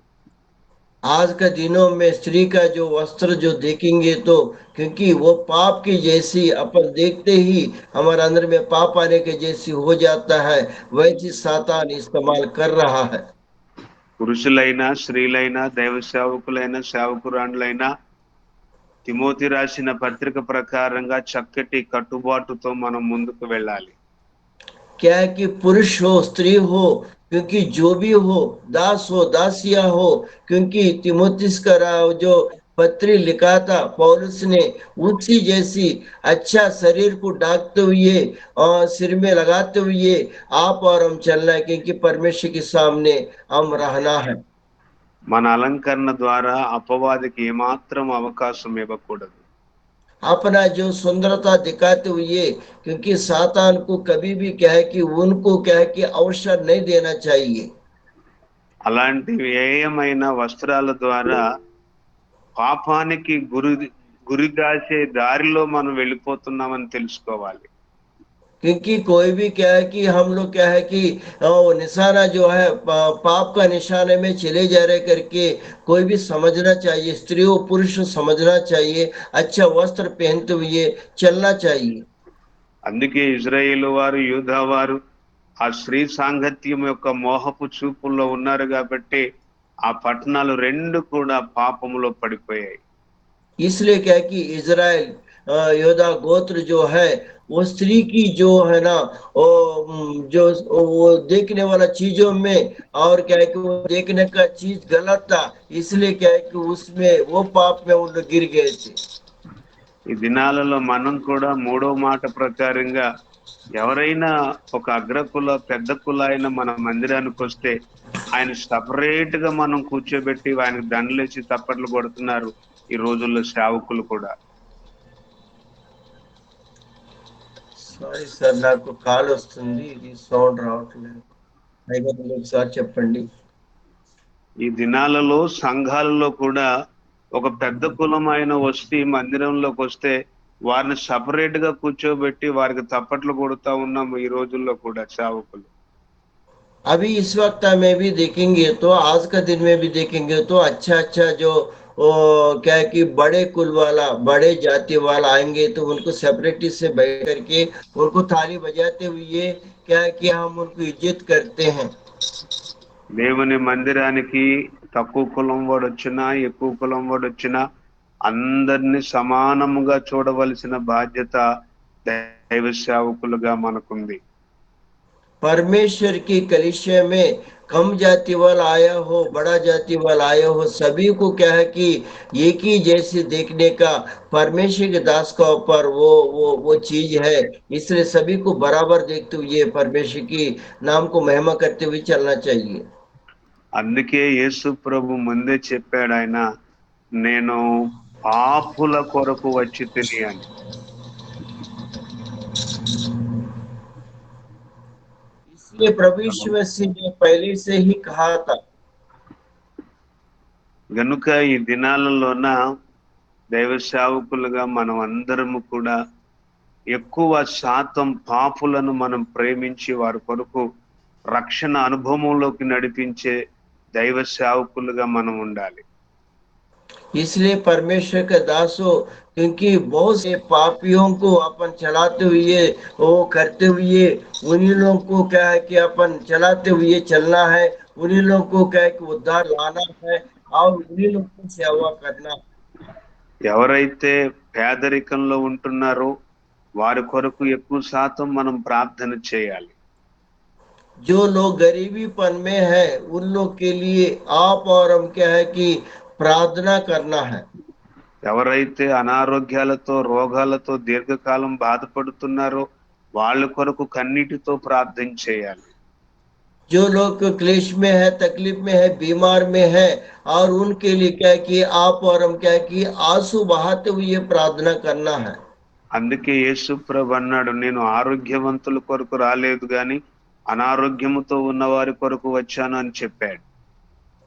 आज का दिनों में स्त्री का जो वस्त्र जो देखेंगे तो, क्योंकि वो पाप की जैसी अपन देखते ही हमारे अंदर में पाप आने के जैसी हो जाता है, वैसी सातान इस्तेमाल कर रहा है। పురుషులైనా, స్త్రీలైనా, దైవ సేవకులైనా, సేవకురాండ్లైనా తిమోతి రాసిన పత్రిక ప్రకారంగా చక్కటి కట్టుబాటుతో మనం ముందుకు వెళ్ళాలి. क्या है कि पुरुष हो, स्त्री हो, क्योंकि जो भी हो, दास हो, दासिया हो, क्योंकि तिमोथिस का जो पत्री लिखा था पौलुस ने, उसी जैसी अच्छा शरीर को ढाकते हुए और सिर में लगाते हुए आप और हम चलना है, क्योंकि परमेश्वर के सामने हम रहना है। మన అలంకరణ ద్వారా అపవాదికి ఏమాత్రం అవకాశం ఇవ్వకూడదు. अपना जो सुंदरता दिखाते हुए, क्योंकि सातान को कभी भी क्या है कि उनको क्या है कि अवसर नहीं देना चाहिए। అలాంటి వ్యయమైన వస్త్రాల ద్వారా పాపానికి గురి కాసే దారిలో మనం వెళ్ళిపోతున్నామని తెలుసుకోవాలి. क्योंकि कोई भी क्या है कि हम लोग क्या है कि निशाना जो है पाप का निशाने में चले जा रहे करके कोई भी समझना चाहिए, स्त्री और पुरुष समझना चाहिए, अच्छा वस्त्र पहनते हुए चलना चाहिए। అందుకే ఇజ్రాయేలు వారు, యూదా వారు ఆ స్త్రీ సాంగత్యం యొక్క మోహపు చూపుల్లో ఉన్నారు కాబట్టి ఆ పట్టణాలు రెండు కూడా పాపములో పడిపోయాయి. इसलिए क्या है कि इज़राइल योदा गोत्र जो है वो स्त्री की जो है ना जो वो देखने वाला चीजों में और क्या है कि वो देखने का चीज गलत था, इसलिए क्या है कि उसमें वो पाप में वो लोग गिर गए थे। ఈ దినాలలో మనం కూడా మూడో మాట ప్రకారంగా ఎవరైనా ఒక అగ్రకుల పెద్ద కుల అయిన మన మందిరానికి వస్తే ఆయన సపరేట్ గా మనం కూర్చోబెట్టి ఆయనకు దండలేసి తప్పట్లు కొడుతున్నారు ఈ రోజుల్లో సేవకులు కూడా. సారీ సార్, నాకు కాల్ వస్తుంది, ఇది సౌండ్ రావట్లేదు, అయిపోతుంది ఒకసారి చెప్పండి. ఈ దినాలలో సంఘాలలో కూడా ఒక పెద్ద కులం ఆయన వస్తే మందిరంలోకి వస్తే వారిని సపరేట్ గా కూర్చోబెట్టి వారికి తప్పట్లు కొడుతా ఉన్నాం ఈ రోజుల్లో కూడా సేవకులు. अभी इस वक्त में भी देखेंगे तो आज का दिन में भी देखेंगे तो अच्छा अच्छा जो क्या है कि बड़े कुल वाला बड़े जाति वाला आएंगे तो उनको सेपरेटी से बैठ करके उनको थाली बजाते हुए क्या है कि हम उनको इज्जत करते हैं। దేవుని మందిరానికి తక్కువ కులం వాడు వచ్చినా ఎక్కువ కులం వాడు వచ్చినా అందరినీ సమానముగా చూడవలసిన బాధ్యత దైవ సేవకులుగా మనకుంది. परमेश्वर की कलीसिया में कम जाति वाला आया हो, बड़ा जाति वाला आया हो, सभी को क्या है कि एक ही जैसे देखने का परमेश्वर के दास का ऊपर वो चीज है, इसलिए सभी को बराबर देखते हुए परमेश्वर की नाम को महिमा करते हुए चलना चाहिए। అందుకే యేసు ప్రభు ముందే చెప్పాడు, ఆయన నేను పాపుల కొరకు వచ్చి తిని అని. इसलिए प्रभु यीशु मसीह ने पहले से ही कहा था। గనుక ఈ దినాలలోన దైవ సేవకులుగా మనం అందరము కూడా ఎక్కువ శాతం పాపులను మనం ప్రేమించి వారి కొరకు రక్షణ అనుభవంలోకి నడిపించే దైవ సేవకులుగా మనం ఉండాలి. इसलिए परमेश्वर के दासों, क्योंकि बहुत से पापियों को अपन चलाते हुए वो करते हुए उन्हीं लोगों को क्या है कि अपन चलाते हुए चलना है, उन्हीं लोगों को क्या है कि उद्धार लाना है और उन्हीं लोगों को सेवा करना है। ఎవరైతే పేదరికంలో ఉంటున్నారో వారి కొరకు ఎక్కువ శాతం మనం ప్రార్థన చేయాలి. जो लोग गरीबीपन में है उन लोग के लिए आप और हम क्या है कि प्रार्थना करना है। ఎవరైతే అనారోగ్యాలతో రోగాలతో దీర్ఘకాలం బాధపడుతున్నారో వాళ్ళ కొరకు కన్నీటితో ప్రార్థన చేయాలి. जो लोग क्लेश में है, तकलीफ में है, बीमार में है और उनके लिए क्या है कि आप और हम क्या है कि आंसू बहाते हुए प्रार्थना करना है। అందుకే యేసు ప్రభు అన్నాడు, నేను ఆరోగ్యవంతుల కొరకు రాలేదు గాని అనారోగ్యముతో ఉన్న వారి కొరకు వచ్చాను అని చెప్పాడు.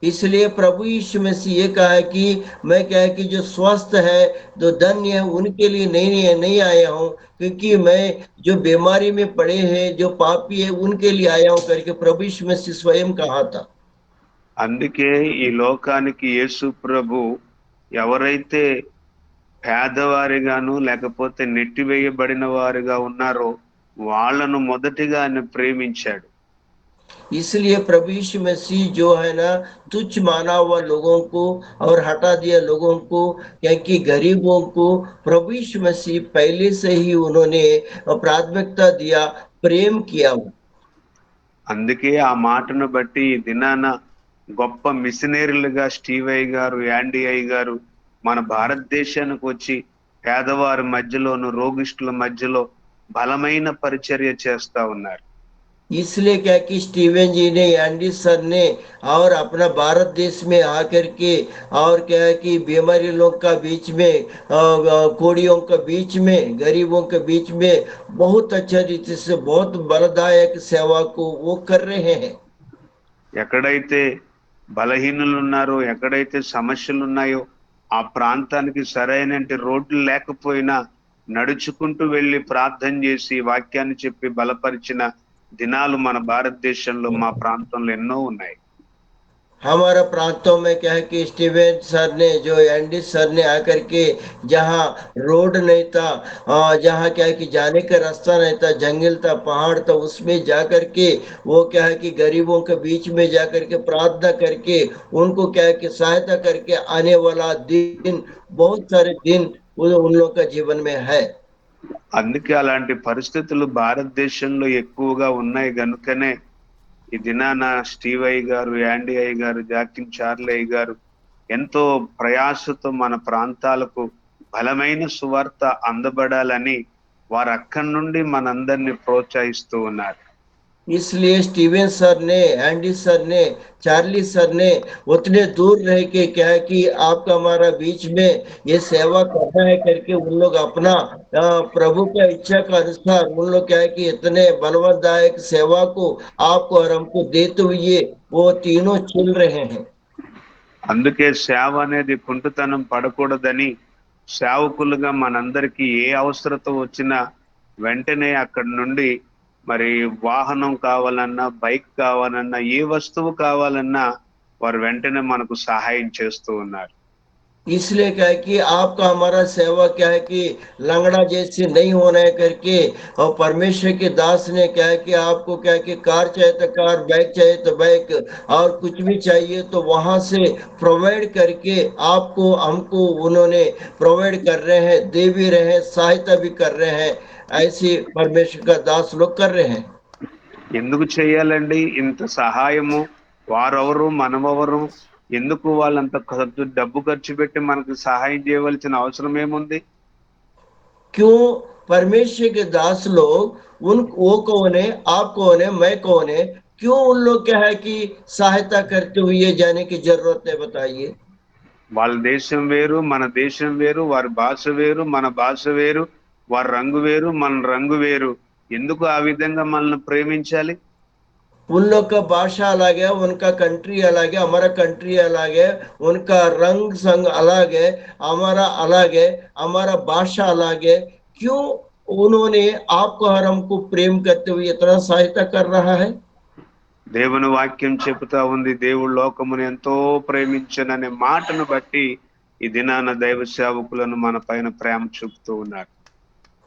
इसलिए प्रभु यीशु मसीह ये कहा है कि मैं क्या है कि जो स्वस्थ है, जो धन्य है, उनके लिए नहीं आया हूँ, क्योंकि मैं जो बीमारी में पड़े हैं, जो पापी है, उनके लिए आया हूँ करके प्रभु यीशु मसीह स्वयं कहा था। అందుకే ఈ లోకానికి యేసు ప్రభు ఎవరైతే పేదవారిగాను లేకపోతే నెట్టివేయబడిన వారిగా ఉన్నారో వాళ్ళను మొదటిగా ఆయన ప్రేమించాడు. इसलिए प्रभु यीशु मसीह जो है ना तुच्छ माना हुआ लोगों को और हटा दिया लोगों को, क्योंकि गरीबों को प्रभु यीशु मसीह पहले से ही उन्होंने प्राथमिकता दिया, प्रेम किया। అందుకే ఆ మాటను బట్టి ఈ దినాన గొప్ప మిషనరీలుగా స్టీవ్ అయ్య గారు, యాండీ అయ్య గారు మన భారతదేశానికి వచ్చి పేదవారి మధ్యలోను రోగిష్టుల మధ్యలో బలమైన పరిచర్య చేస్తా ఉన్నారు. इसलिए क्या कि स्टीवन जी ने, एंडी सर ने और अपना भारत देश में आकर के और क्या है कि बीमारी लोग का बीच में, कोड़ियों के बीच में, गरीबों के बीच में बहुत अच्छा रीति से बहुत बलदायक सेवा को वो कर रहे हैं। ఎక్కడైతే బలహీనులు ఉన్నారో, ఎక్కడైతే సమస్యలు ఉన్నాయో ఆ ప్రాంతానికి సరైన రోడ్లు లేకపోయినా నడుచుకుంటూ వెళ్ళి ప్రార్థన చేసి వాక్యాన్ని చెప్పి బలపరిచిన దినాలు మన భారతదేశంలో మా ప్రాంతంలో ఎన్నో ఉన్నాయి. हमारा प्रांतों में क्या है कि स्टीवन सर ने जो एंडी सर ने आकर के जहाँ रोड नहीं था, जहाँ क्या है कि जाने का रास्ता नहीं था, जंगल था, पहाड़ था, उसमें जाकर के वो क्या है कि गरीबों के बीच में जाकर के प्रार्थना करके उनको क्या है कि सहायता करके आने वाला दिन, बहुत सारे दिन उन लोग का जीवन में है। అందుకే అలాంటి పరిస్థితులు భారతదేశంలో ఎక్కువగా ఉన్నాయి గనుకనే ఈ దినాన స్టీవ్ అయ్య గారు, యాండీ అయ్య గారు, జాకిన్ చార్లీ అయ్య గారు ఎంతో ప్రయాసతో మన ప్రాంతాలకు బలమైన సువార్త అందబడాలని వారు అక్కడి నుండి మనందరినీ ప్రోత్సహిస్తూ ఉన్నారు. इसलिए स्टीवन सर ने, एंडी सर ने, चार्ली सर ने उतने दूर रह के क्या है कि आपका हमारा बीच में ये सेवा करना है करके उन लोग अपना प्रभु का इच्छा का अनुसार उन लोग क्या है कि इतने बलवंतदायक सेवा को आपको और हमको देते हुए वो तीनों चल रहे हैं। అందుకే సేవ అనేది కుంటుతనం పడకూడదని సేవకులుగా మనందరికీ ఏ అవసరత వచ్చినా వెంటనే అక్కడి నుండి మరి వాహనం కావాలన్నా, బైక్ కావాలన్నా, ఏ వస్తువు కావాలన్నా వారు వెంటనే మనకు సహాయం చేస్తూ ఉన్నారు. इसलिए क्या है कि आपका हमारा सेवा क्या है कि लंगड़ा जैसे नहीं होना है करके, और परमेश्वर के दास ने क्या है कि आपको क्या है कि कार चाहिए तो कार, बाइक चाहिए तो बाइक, और कुछ भी चाहिए तो वहां से प्रोवाइड करके आपको हमको उन्होंने प्रोवाइड कर रहे हैं, दे भी रहे हैं, सहायता भी कर रहे हैं। ऐसे परमेश्वर का दास लोग कर रहे हैं। ఎందుకు చేయాలండి ఇంత సహాయము? వారెవరు, మనమెవరు? ఎందుకు వాళ్ళంత డబ్బు ఖర్చు పెట్టి మనకు సహాయం చేయవలసిన అవసరం ఏముంది? क्यों परमेश्वर के दास लोग उन वो कौन है, आप कौन है, मैं कौन है, क्यों उन लोग क्या है कि सहायता करते हुए जाने की जरूरत है, बताइए। వాళ్ళ దేశం వేరు, మన దేశం వేరు, వారి భాష వేరు, మన భాష వేరు, వారి రంగు వేరు, మన రంగు వేరు. ఎందుకు ఆ విధంగా మనల్ని ప్రేమించాలి? उन लोग का भाषा अलग है, उनका कंट्री अलग है, हमारा कंट्री अलग है, उनका रंग संग अलग है, हमारा अलग है, हमारा भाषा अलग है। क्यों उन्होंने आपको और हमको प्रेम करते हुए इतना सहायता कर रहा है? దేవుని వాక్యం చెబుతా ఉంది, దేవుడు లోకమును ఎంతో ప్రేమించననే మాటను బట్టి ఈ దినాన దైవ సేవకులను మన పైన ప్రేమ చూపుతూ ఉన్నాడు.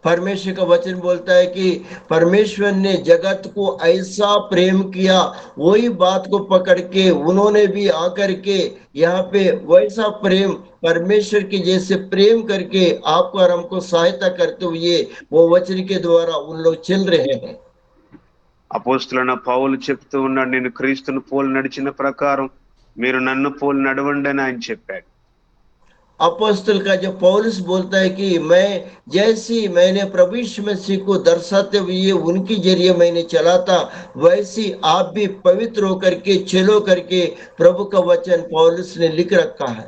परमेश्वर का वचन बोलता है कि परमेश्वर ने जगत को ऐसा प्रेम किया, वही बात को पकड़ के उन्होंने भी आकर के यहाँ पे वैसा प्रेम परमेश्वर के जैसे प्रेम करके आपको और हमको सहायता करते हुए वो वचन के द्वारा उन लोग चल रहे हैं। అపోస్తలుడైన పౌలు చెప్తూ ఉన్నాడు, నేను క్రీస్తును పోలి నడిచిన ప్రకారం మీరు నన్ను పోలి నడవండి అని ఆయన చెప్పాడు. अपोस्तल का जो पौलुस बोलता है कि मैं जैसी मैंने प्रभु यीशु मसीह को दर्शाते हुए उनकी जरिए मैंने चला था, वैसी आप भी पवित्र होकर के चलो करके प्रभु का वचन पौलुस ने लिख रखा है।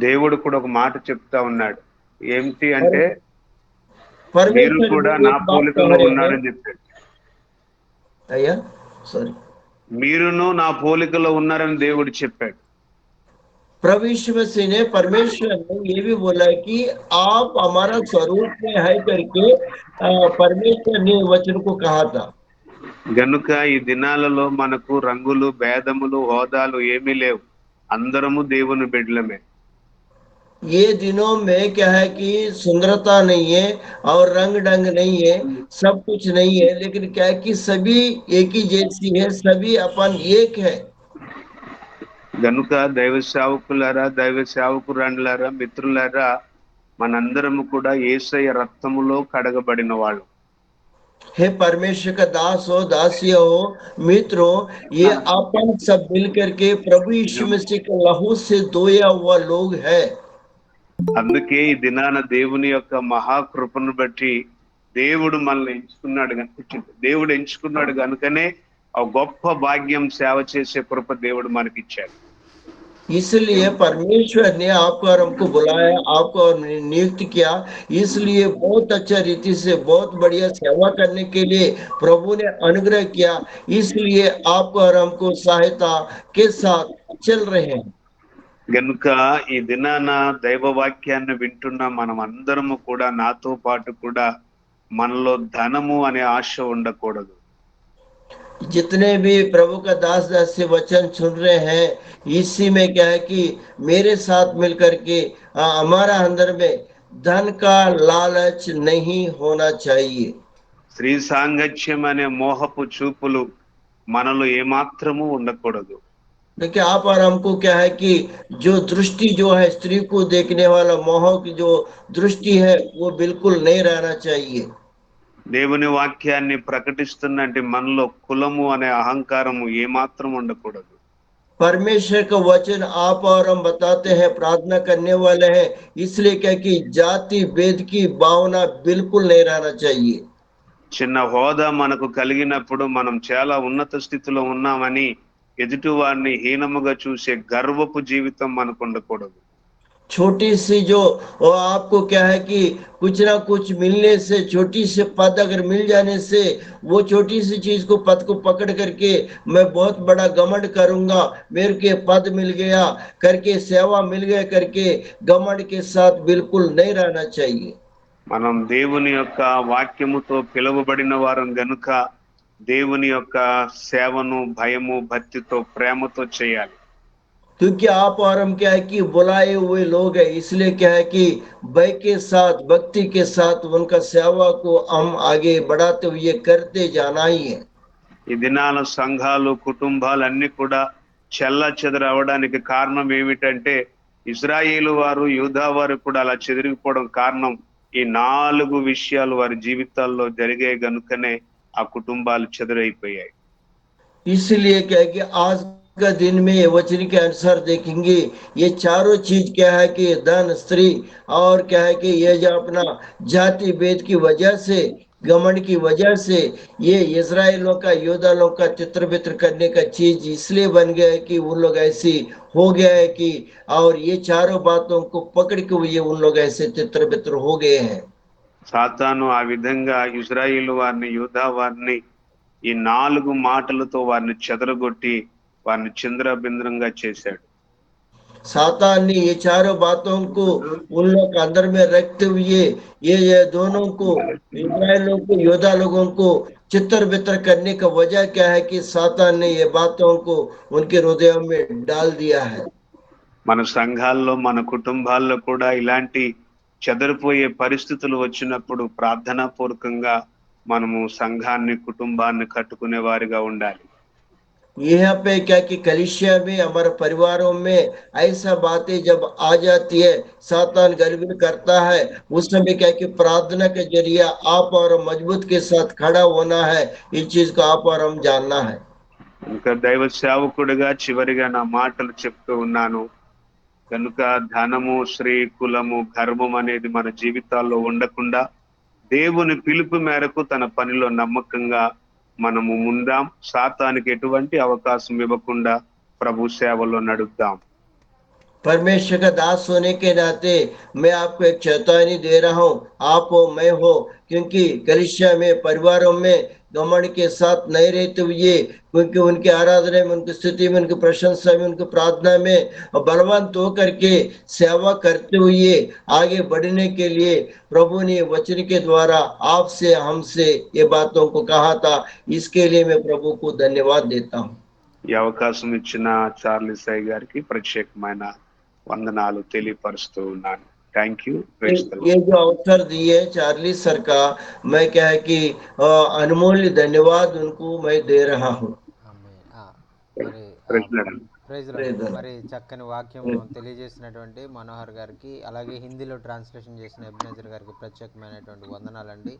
దేవుడు కూడా ఒక మాట చెప్తా ఉన్నాడు, ఏమిటి అంటే మీరు परमेश्वर కూడా भी నా एक बात పోలికలో कह रहे हैं, ఉన్నారని చెప్పాడు. अय्या सॉरी, మీరును నా పోలికలో ఉన్నారని దేవుడు చెప్పాడు. प्रभु यीशु मसीह ने, परमेश्वर ने ये भी बोला है कि आप हमारा स्वरूप में है करके परमेश्वर ने वचन को कहा था। గనుక ఈ దినాలలో మనకు రంగులు, భేదములు, హోదాలు ఏమీ లేవు. అందరము దేవుని బిడ్డలమే. ये दिनों में क्या है कि सुंदरता नहीं है और रंग ढंग नहीं है, सब कुछ नहीं है, लेकिन क्या है कि सभी एक ही जैसी है, सभी अपन एक है। గనుక దైవ సేవకులారా, దైవ సేవకురాండ్లారా, మిత్రులారా, మనందరము కూడా యేసయ్య రక్తములో కడగబడిన వాళ్ళు. हे परमेश्वर का दास हो, दासी हो, मित्र हो, ये अपन सब मिल करके प्रभु यीशु मसीह के लहू से धोया हुआ लोग है। అందుకే ఈ దినాన దేవుని యొక్క మహాకృపను బట్టి దేవుడు మనల్ని ఎంచుకున్నాడు దేవుడు ఎంచుకున్నాడు కనుకనే ఆ గొప్ప భాగ్యం సేవ చేసే కృప దేవుడు మనకిచ్చాడు. इसलिए परमेश्वर ने आपको और हमको बुलाया, आपको और नियुक्त किया, इसलिए बहुत अच्छा रीति से बहुत बढ़िया सेवा करने के लिए प्रभु ने अनुग्रह किया, इसलिए आपको और हमको सहायता के साथ चल रहे हैं। గనుక ఈ దినాన దైవ వాక్యాన్ని వింటున్న మనం అందరము కూడా నాతో పాటు కూడా మనలో ధనము అనే ఆశ ఉండకూడదు. जितने भी प्रभु का दास दास से वचन सुन रहे हैं, इसी में क्या है कि मेरे साथ मिलकर के हमारा अंदर में धन का लालच नहीं होना चाहिए। స్త్రీ సాంగత్యం అనే మోహపు చూపులు మనలో ఏమాత్రము ఉండకూడదు. देखिए आप और हमको क्या है कि जो दृष्टि जो है स्त्री को देखने वाला मोह की जो दृष्टि है वो बिल्कुल नहीं रहना चाहिए। దేవుని వాక్యాన్ని ప్రకటిస్తున్నట్టు మనలో కులము అనే అహంకారము ఏమాత్రం ఉండకూడదు. परमेश्वर का वचन आप और हम बताते हैं, प्रार्थना करने वाले हैं, इसलिए क्या कि जाति भेद की भावना बिल्कुल नहीं रहना चाहिए। చిన్న హోదా మనకు కలిగినప్పుడు మనం చాలా ఉన్నత స్థితిలో ఉన్నామని ఎదుటి వారిని హీనముగా చూసే గర్వపు జీవితం మనకు ఉండకూడదు. छोटी सी जो आपको क्या है कि कुछ ना कुछ मिलने से, छोटी सी पद अगर मिल जाने से, वो छोटी सी चीज को पद को पकड़ करके मैं बहुत बड़ा घमंड करूंगा, मेरे के पद मिल गया करके, सेवा मिल गया करके घमंड के साथ बिल्कुल नहीं रहना चाहिए। మనం దేవుని యొక్క వాక్యముతో పిలువబడిన వారం గనుక దేవుని యొక్క సేవను భయము భక్తితో ప్రేమతో చేయాలి. क्योंकि आप और हम क्या है कि बुलाए हुए लोग हैं, इसलिए क्या है कि भय के साथ, भक्ति के साथ उनका सेवा को हम आगे बढ़ाते हुए करते जाना ही है। ఈ దినాల సంఘాలు కుటుంబాలు అన్ని కూడా చెల్ల చెదరవడానికి కారణం ఏమిటంటే ఇజ్రాయేలు వారు యూదా వారు కూడా అలా చెదిరిగిపోవడం కారణం ఈ 4 విషయాలు వారి జీవితాల్లో జరిగే గనుకనే ఆ కుటుంబాలు చెదరైపోయాయి. इसलिए क्या है कि आज का दिन में ये वचन के अनुसार देखेंगे, ये चारों चीज क्या है कि धन, स्त्री और क्या है कि ये जो अपना जाति भेद की वजह से, घमंड की वजह से, ये इजराइलों का, योद्धा लोग का चित्र वित्र करने का चीज इसलिए बन गया है कि उन लोग ऐसी हो गया है कि, और ये चारों बातों को पकड़ के हुए उन लोग ऐसे चित्र वित्र हो गए हैं। సాతాను ఆ విధంగా ఇజ్రాయేలు వారిని యూదా వారిని ఈ 4 మాటలతో వారిని చెదరగొట్టి వారిని చిందరబింద్రంగా చేశాడు. सातान ने ये चारों बातों को उन लोग के अंदर में रखते हुए ये दोनों को, इस्राएलियों को, योद्धा लोगों को चित्र बितर करने का वजह क्या है कि सातान ने ये बातों को उनके हृदयों में डाल दिया है। మన సంఘాల్లో మన కుటుంబాల్లో కూడా ఇలాంటి చెదరిపోయే పరిస్థితులు వచ్చినప్పుడు ప్రార్థనా పూర్వకంగా మనము సంఘాన్ని కుటుంబాన్ని కట్టుకునే వారిగా ఉండాలి. यहाँ पे क्या कि कलीसिया में, हमारे परिवारों में ऐसा बातें जब आ जाती है, सातान गड़बड़ करता है, उस समय क्या कि प्रार्थना के जरिए आप और हम मजबूत के साथ खड़ा होना है, इस चीज को आप और हम जानना है। ఇంకా దైవ సేవకుడిగా చివరిగా నా మాటలు చెప్తూ ఉన్నాను. కనుక ధనము, శ్రీ, కులము, గర్వం అనేది మన జీవితాల్లో ఉండకుండా దేవుని పిలుపు మేరకు తన పనిలో నమ్మకంగా మనము ముందాం. సాతానికి ఎటువంటి అవకాశం ఇవ్వకుండా ప్రభు సేవలో నడుద్దాం. परमेश्वर का दास होने के नाते मैं आपको एक चेतावनी दे रहा हूँ, आप हो, मैं हो, क्योंकि कलीसिया में, परिवारों में घमंड के साथ नहीं रहते हुए, क्योंकि उनकी आराधना में, उनकी स्तुति में, उनकी प्रशंसा में, उनकी प्रार्थना में बलवंत होकर के सेवा करते हुए आगे बढ़ने के लिए प्रभु ने वचन के द्वारा आपसे, हमसे ये बातों को कहा था। इसके लिए मैं प्रभु को धन्यवाद देता हूँ। ఈ అవకాశం ఇచ్చిన చార్లీ సాయి గారికి ప్రత్యేకమైన వందనాలు తెలియపరుస్తూ ఉన్నాను. Thank you. ये जो अवसर दिए चार्ली सर का, मैं क्या है कि अनमोल्य धन्यवाद उनको मैं दे रहा हूँ। ఆమేన్. మరి ప్రైజ్ Praise the Lord. మరి చక్కని వాక్యం తెలియజేసినటువంటి మనోహర్ గారికి, అలాగే హిందీలో ట్రాన్స్లేషన్ చేసిన ఎబ్నేజర్ గారికి ప్రత్యేకమైనటువంటి వందనాలండి.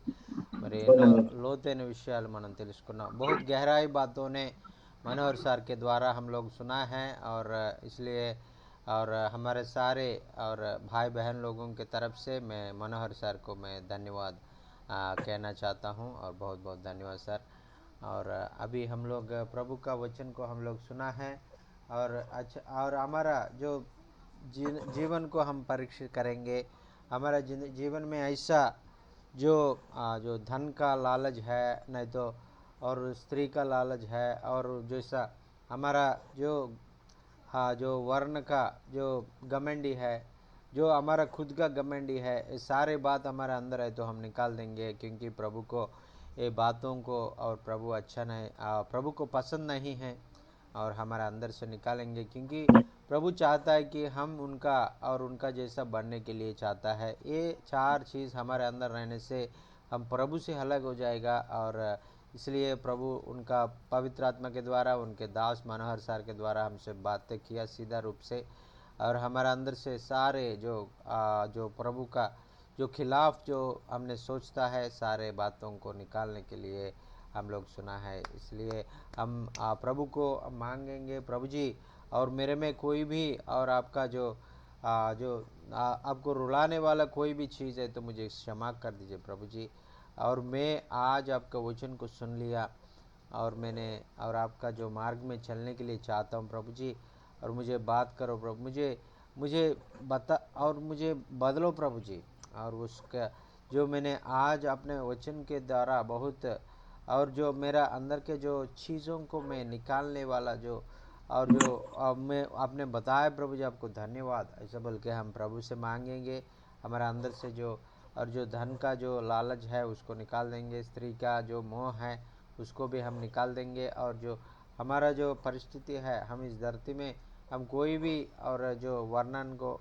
మరి ఎన్నో లోతైన విషయాలు మనం తెలుసుకున్నాం. बहुत गहराई बातों ने मनोहर सर के द्वारा हम लोग सुना है, और इसलिए और हमारे सारे और भाई बहन लोगों के तरफ से मैं मनोहर सर को मैं धन्यवाद कहना चाहता हूँ, और बहुत बहुत धन्यवाद सर। और अभी हम लोग प्रभु का वचन को हम लोग सुना है, और अच्छा, और हमारा जो जीवन को हम परीक्षित करेंगे। हमारा जीवन में ऐसा जो जो धन का लालच है, नहीं तो और स्त्री का लालच है, और जैसा हमारा जो हाँ, जो वर्ण का जो घमंडी है, जो हमारा खुद का घमंडी है, ये सारे बात हमारे अंदर है तो हम निकाल देंगे, क्योंकि प्रभु को ये बातों को और प्रभु अच्छा नहीं, प्रभु को पसंद नहीं है, और हमारे अंदर से निकालेंगे, क्योंकि प्रभु चाहता है कि हम उनका और उनका जैसा बनने के लिए चाहता है। ये चार चीज़ हमारे अंदर रहने से हम प्रभु से अलग हो जाएगा, और इसलिए प्रभु उनका पवित्र आत्मा के द्वारा, उनके दास मनोहर सर के द्वारा हमसे बातें किया सीधा रूप से, और हमारे अंदर से सारे जो प्रभु का जो खिलाफ जो हमने सोचता है, सारे बातों को निकालने के लिए हम लोग सुना है। इसलिए हम प्रभु को मांगेंगे, प्रभु जी, और मेरे में कोई भी और आपका आपको रुलाने वाला कोई भी चीज़ है तो मुझे क्षमा कर दीजिए प्रभु जी। और मैं आज आपका वचन को सुन लिया, और मैंने और आपका जो मार्ग में चलने के लिए चाहता हूँ प्रभु जी, और मुझे बात करो प्रभु, मुझे मुझे बता और मुझे बदलो प्रभु जी। और उसका जो मैंने आज अपने वचन के द्वारा बहुत, और जो मेरा अंदर के जो चीज़ों को मैं निकालने वाला जो, और जो मैं आपने बताया प्रभु जी, आपको धन्यवाद, ऐसा बोल के हम प्रभु से मांगेंगे। हमारा अंदर से जो और जो धन का जो लालच है उसको निकाल देंगे, स्त्री का जो मोह है उसको भी हम निकाल देंगे, और जो हमारा जो परिस्थिति है, हम इस धरती में हम कोई भी और जो वर्णन को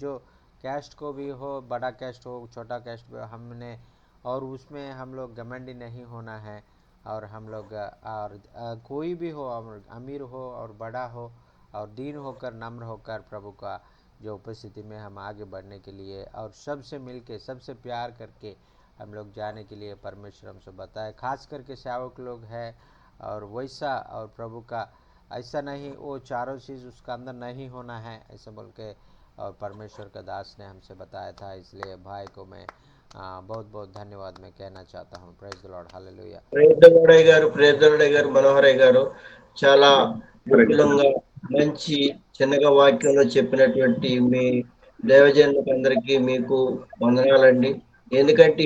जो कैस्ट को भी हो, बड़ा कैस्ट हो छोटा कैस्ट भी हो, हमने और उसमें हम लोग घमंडी नहीं होना है। और हम लोग और कोई भी हो, अमीर हो और बड़ा हो और दीन होकर नम्र होकर प्रभु का जो उपस्थिति में हम आगे बढ़ने के लिए और सबसे मिलके सबसे प्यार करके हम लोग जाने के लिए परमेश्वर हमसे बताए। खास करके सेवक लोग हैं, और वैसा और प्रभु का ऐसा नहीं, वो चारों चीज़ उसका अंदर नहीं होना है, ऐसा बोल के और परमेश्वर का दास ने हमसे बताया था। इसलिए भाई को मैं बहुत बहुत धन्यवाद मैं कहना चाहता हूँ। Praise the Lord, hallelujah. ప్రేదరుడయ్య గారు మనోహరయ్య గారు చాలా విపులంగా మంచి చిన్నగా వాక్యంలో చెప్పినటువంటి మీ దైవజనులకు అందరికీ మీకు వందనాలండి. ఎందుకంటే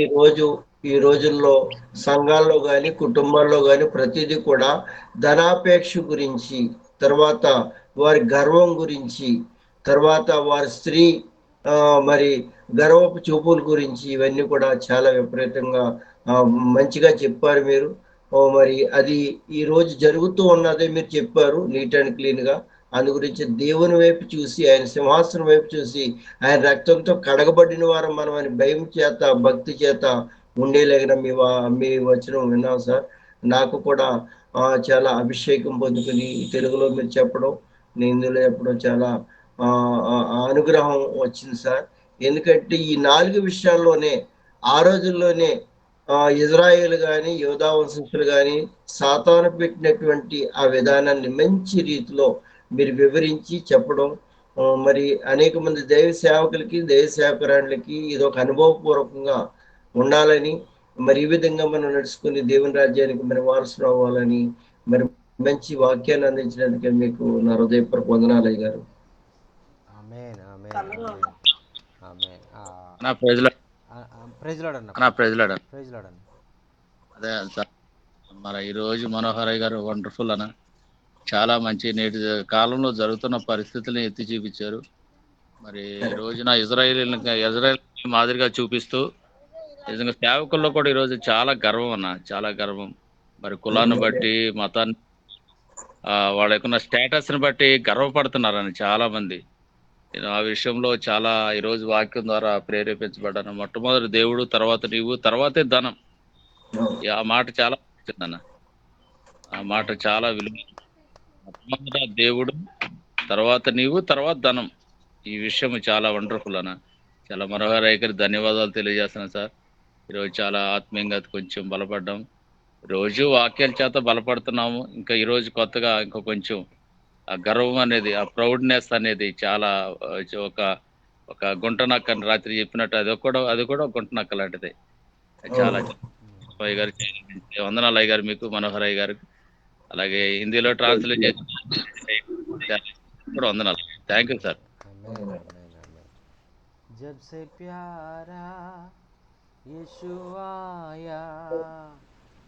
ఈ రోజుల్లో సంఘాల్లో గాని కుటుంబాల్లో గాని ప్రతిదీ కూడా ధనాపేక్ష గురించి, తర్వాత వారి గర్వం గురించి, తర్వాత వారి స్త్రీ మరి గర్వపు చూపుల గురించి ఇవన్నీ కూడా చాలా విపరీతంగా మంచిగా చెప్పారు మీరు. మరి అది ఈ రోజు జరుగుతూ ఉన్నదే మీరు చెప్పారు నీట్ అండ్ క్లీన్ గా. అందు గురించి దేవుని వైపు చూసి, ఆయన సింహాసనం వైపు చూసి, ఆయన రక్తంతో కడగబడిన వారు మనం అని భయం చేత భక్తి చేత ఉండేలాగిన మీ వచనం విన్నాం సార్. నాకు కూడా చాలా అభిషేకం పొందుకుని తెలుగులో మీరు చెప్పడం, నేను ఇందులో చెప్పడం చాలా అనుగ్రహం వచ్చింది సార్. ఎందుకంటే ఈ 4 విషయాల్లోనే ఆ రోజుల్లోనే ఇజ్రాయేల్ గాని యోధా వంశస్థులు గాని సాతాను పెట్టినటువంటి ఆ విధానాన్ని మంచి రీతిలో మీరు వివరించి చెప్పడం, మరి అనేక మంది దైవ సేవకులకి దైవ సేవకురాళ్ళకి ఇది ఒక అనుభవపూర్వకంగా ఉండాలని, మరి ఈ విధంగా మనం నడుచుకుని దేవుని రాజ్యానికి మరి వారసులు అవ్వాలని మరి మంచి వాక్యాన్ని అందించినందుకే మీకు నా హృదయపూర్వక వందనాలు అయ్య గారు. ఆమేన్, ఆమేన్, ఆమేన్, ఆమేన్. నా ప్రైజ్లో ప్రైజ్ లార్డ్ అన్న, నా ప్రైజ్లాడ ప్రైజ్ లార్డ్ అన్న. అదే సార్, మన ఈరోజు మనోహరయ్య గారు వండర్ఫుల్ అన్న. చాలా మంచి నేటి కాలంలో జరుగుతున్న పరిస్థితులను ఎత్తి చూపించారు. మరి ఈ రోజున ఇజ్రాయేల్ మాదిరిగా చూపిస్తూ నిజంగా సేవకుల్లో కూడా ఈరోజు చాలా గర్వం అన్న, చాలా గర్వం. మరి కులాన్ని బట్టి, మతాన్ని, వాళ్ళ యొక్క స్టేటస్ ని బట్టి గర్వపడుతున్నారని చాలా మంది. నేను ఆ విషయంలో చాలా ఈరోజు వాక్యం ద్వారా ప్రేరేపించబడ్డాను. మొట్టమొదటి దేవుడు, తర్వాత నీవు, తర్వాతే ధనం. ఆ మాట చాలా నచ్చిందన్న. ఆ మాట చాలా విలువ. మొట్టమొదట దేవుడు, తర్వాత నీవు, తర్వాత ధనం. ఈ విషయం చాలా వండర్ఫుల్ అన్న. చాలా మనోహరయ్య గారికి ధన్యవాదాలు తెలియజేస్తున్నాను సార్. ఈరోజు చాలా ఆత్మీయంగా కొంచెం బలపడ్డాం. రోజు వాక్యాల చేత బలపడుతున్నాము. ఇంకా ఈరోజు కొత్తగా ఇంకా కొంచెం ఆ గర్వం అనేది, ఆ ప్రౌడ్నెస్ అనేది చాలా ఒక ఒక గుంట నక్క అని రాత్రి చెప్పినట్టు అది కూడా ఒక గుంట నక్క లాంటిది. చాలా అయ్య గారు, వందనాలు అయ్య గారు మీకు, మనోహర్ అయ్య గారు. అలాగే హిందీలో ట్రాన్స్లేట్ చేసి కూడా వందనాలు. Thank you sir. Amen, amen, amen. जब से प्यारा यीशु आया,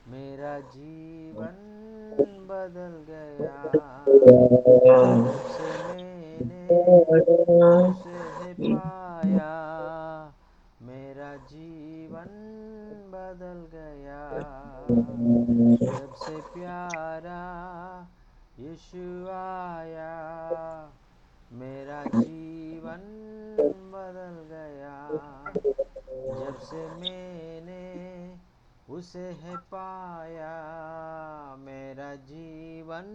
मेरा जीवन बदल गया जब से मैंने उसे है पाया, मेरा जीवन बदल गया जब से प्यारा यीशु आया, मेरा जीवन बदल गया जब से मैंने उसे है पाया, मेरा जीवन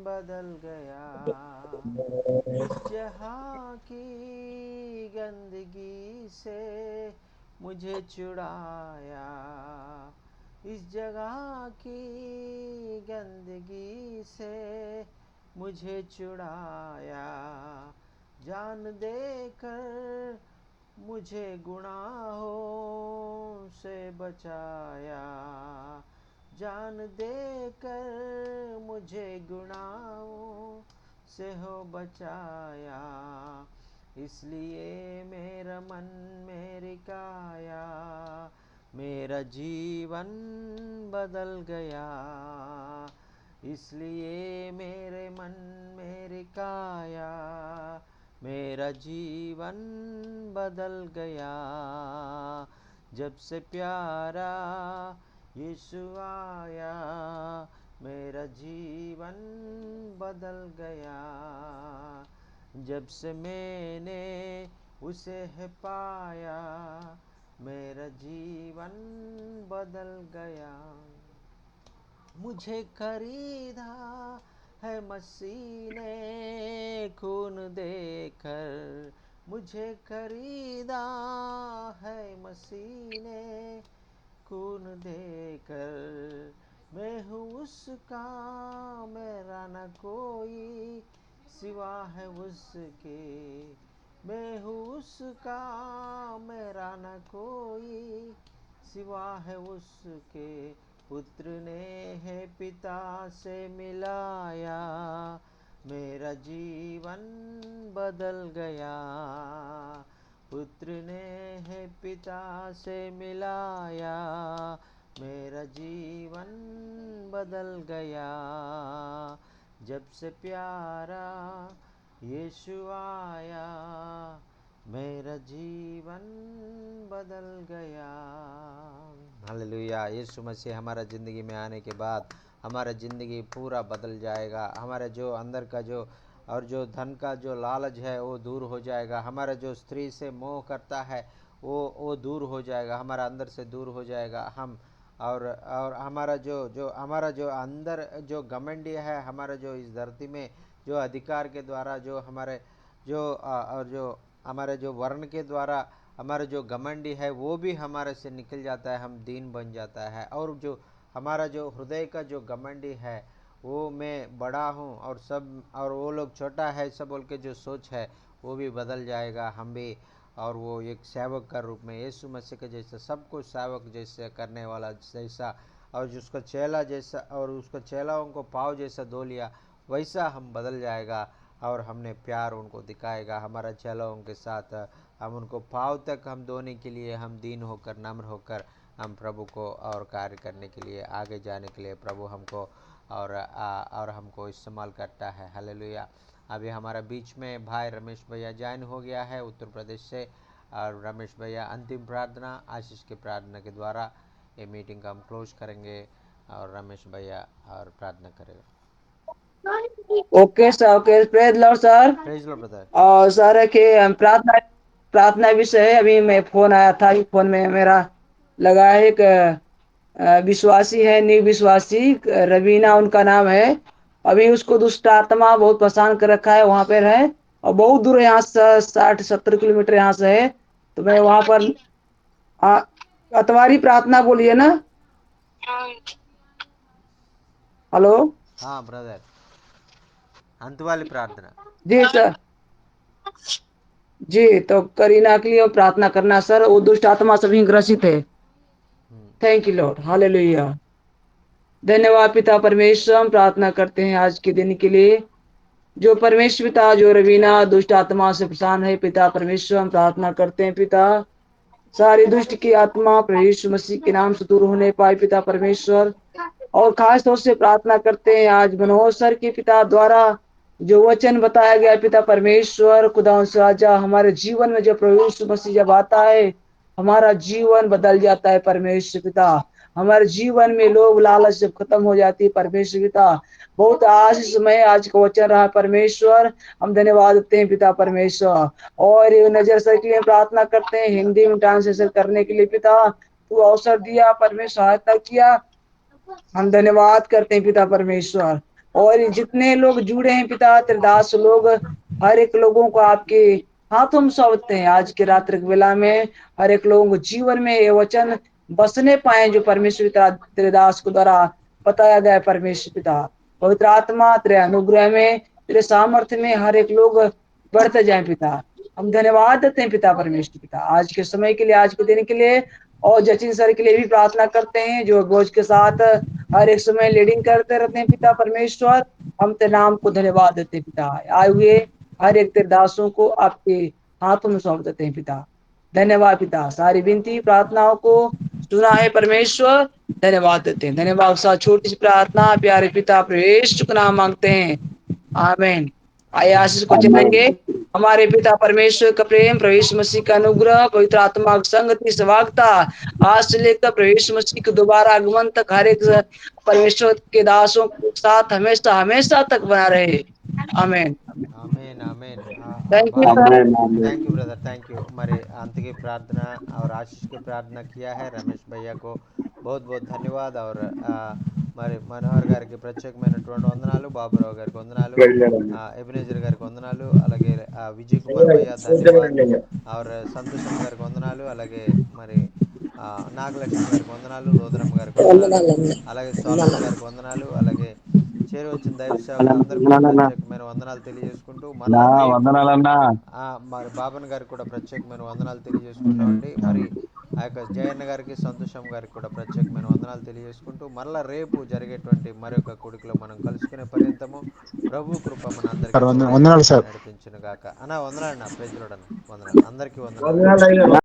बदल गया। इस जहाँ की गंदगी से मुझे छुड़ाया, इस जगह की गंदगी से मुझे छुड़ाया, जान देकर मुझे गुनाहों से बचाया, जान देकर मुझे गुनाहों से हो बचाया, इसलिए मेरा मन मेरी काया, मेरा जीवन बदल गया, इसलिए मेरे मन मेरी काया, मेरा जीवन बदल गया जब से प्यारा यीशु आया, मेरा जीवन बदल गया जब से मैंने उसे है पाया, मेरा जीवन बदल गया। मुझे खरीदा है मसीह ने खून देकर, मुझे खरीदा है मसीह ने खून देकर, मैं हूँ उसका मेरा न कोई सिवा है उसके, मैं हूँ उसका मेरा न कोई सिवा है उसके, पुत्र ने है पिता से मिलाया, मेरा जीवन बदल गया, पुत्र ने है पिता से मिलाया, मेरा जीवन बदल गया जब से प्यारा यीशु आया, मेरा जीवन बदल गया। हालेलुया। यीशु मसीह हमारा ज़िंदगी में आने के बाद हमारा ज़िंदगी पूरा बदल जाएगा, हमारा जो अंदर का जो और जो धन का जो लालच है वो दूर हो जाएगा, हमारा जो स्त्री से मोह करता है वो दूर हो जाएगा, हमारा अंदर से दूर हो जाएगा। हम और हमारा जो अंदर जो घमंडी है, हमारा जो इस धरती में जो अधिकार के द्वारा जो हमारे और जो हमारे जो वर्ण के द्वारा हमारा जो घमंडी है वो भी हमारे से निकल जाता है, हम दीन बन जाता है। और जो हमारा जो हृदय का जो घमंडी है वो मैं बड़ा हूँ और सब और वो लोग छोटा है सब बोल के जो सोच है वो भी बदल जाएगा, हम भी और वो एक सेवक का रूप में यीशु मसीह के जैसा सबको सेवक जैसे करने वाला जैसा और जिसको चेला जैसा और उसको चेलाओं को पाव जैसा धो लिया वैसा हम बदल जाएगा और हमने प्यार उनको दिखाएगा हमारा चेलाओं के साथ। हम उनको पाव तक हम धोने के लिए हम दीन होकर नम्र होकर हम प्रभु को और कार्य करने के लिए आगे जाने के लिए प्रभु हमको और हमको इस्तेमाल करता है। हालेलुया। अभी हमारा बीच में भाई रमेश भैया ज्वाइन हो गया है उत्तर प्रदेश से और रमेश भैया अंतिम प्रार्थना आशीष की प्रार्थना के द्वारा ये मीटिंग का हम क्लोज करेंगे और रमेश भैया और प्रार्थना करेगा। Okay sir, okay, praise Lord sir. Praise Lord brother. और सर के प्रार्थना प्रार्थना विषय है, अभी मैं फोन आया था, फोन में मेरा लगा है एक विश्वासी है, निर्विश्वासी रवीना उनका नाम है। अभी उसको दुष्ट आत्मा बहुत परेशान कर रखा है, वहां पर है और बहुत दूर है यहाँ से, 60-70 किलोमीटर यहाँ से है। तो मैं वहां पर अतवारी प्रार्थना बोलिए ना। हेलो। हाँ ब्रदर, अंत वाली प्रार्थना। जी सर। जी, तो करीना के लिए प्रार्थना करना सर, वो दुष्ट आत्मा सभी ग्रसित है। Thank you Lord, hallelujah. धन्यवाद पिता परमेश्वर, हम प्रार्थना करते हैं आज के दिन के लिए। जो परमेश्वर पिता जो रवीना दुष्ट आत्मा से परेशान है, पिता परमेश्वर हम प्रार्थना करते हैं पिता, सारी दुष्ट की आत्मा प्रभु यीशु मसीह के नाम से दूर होने पाए पिता परमेश्वर। और खास तौर से प्रार्थना करते हैं आज मनोहर सर के पिता द्वारा जो वचन बताया गया पिता परमेश्वर खुदा से राजा, हमारे जीवन में जब प्रभु यीशु मसीह जब आता है हमारा जीवन बदल जाता है परमेश्वर पिता। हमारे जीवन में लोभ लालच जब खत्म हो जाती है परमेश्वर पिता, बहुत आशीषमय आज का वचन रहा परमेश्वर। हम धन्यवाद देते हैं पिता परमेश्वर। और ये नजर सर के लिए प्रार्थना करते हैं हिंदी में ट्रांसलेशन करने के लिए पिता, तू अवसर दिया परमेश्वर, सहायता किया, हम धन्यवाद करते हैं पिता परमेश्वर। और जितने लोग जुड़े हैं पिता तेरे दास लोग, हर एक लोगों को आपके हाथों में सौंपते हैं आज के रात्रि की वेला में। हर एक लोगों को जीवन में ये वचन बसने पाए जो परमेश्वर पिता तेरे दास को द्वारा बताया गया है परमेश्वर पिता। पवित्र आत्मा तेरे अनुग्रह में तेरे सामर्थ्य में हर एक लोग बढ़ते जाए पिता। हम धन्यवाद देते हैं पिता परमेश्वर पिता आज के समय के लिए, आज के दिन के लिए। और जचिन सर के लिए भी प्रार्थना करते हैं जो बोझ के साथ हर एक समय लीडिंग करते रहते हैं पिता परमेश्वर। हम तेरे नाम को धन्यवाद देते हैं पिता। आए हुए हर एक तेरे दासों को आपके हाथों में सौंप देते हैं पिता। धन्यवाद पिता, सारी विनती प्रार्थनाओं को सुना है परमेश्वर, धन्यवाद देते हैं। धन्यवाद साथ छोटी सी प्रार्थना प्यारे पिता प्रवेश का नाम मांगते हैं, आमीन। आइए आशीष को चलेंगे। हमारे पिता परमेश्वर का प्रेम, प्रवेश मसीह का अनुग्रह, पवित्र आत्मा की संगति सवागता आज से लेकर प्रवेश मसीह के दोबारा आगमन तक हर एक परमेश्वर के दासों के साथ हमेशा हमेशा तक बना रहे, आमीन। आमीन आमीन। थैंक यू भाई, sir. Thank you brother, thank you. మరి अंत की प्रार्थना और आशीष की प्रार्थना किया है रमेश भैया को बहुत बहुत ధన్యవాद। और మరి మనోహర్ గారికి ప్రత్యేకమైనటువంటి వందనాలు, బాబురావు గారికి వందనాలు, ఎబినేజర్ గారికి వందనాలు, అలాగే విజయ్ కుమార్ భయ్య ధన్యవాద్, और సంతోషం గారికి వందనాలు, అలాగే మరి నాగలక్ష్మి గారికి వందనాలు, రోదరమ్మ గారికి వందనాలు, అలాగే సోలమన్ గారికి వందనాలు, అలాగే చేరి వచ్చిన దైవ సేవకులందరికీ కూడా ప్రత్యేకమైన వందనాలు తెలియజేసుకుంటూ మరలా రేపు వందనాలన్నా. మరి బాబన్ గారికి కూడా ప్రత్యేకమైన వందనాలు తెలియజేసుకుంటామండి। మరి ఆ యొక్క జయన్న గారికి సంతోషం గారికి కూడా ప్రత్యేకమైన వందనాలు తెలియజేసుకుంటూ మరలా రేపు జరిగేటువంటి మరొక కూడికలో మనం కలుసుకునే పర్యంతము ప్రభు కృప మన అందరికీ తోడై వందనాలు సార్. నడిపించును గాక అన్న। వందనాలు అన్న, ప్రైజ్ లార్డ్ అన్న, వందనాలు అందరికీ వందనాలు అన్న।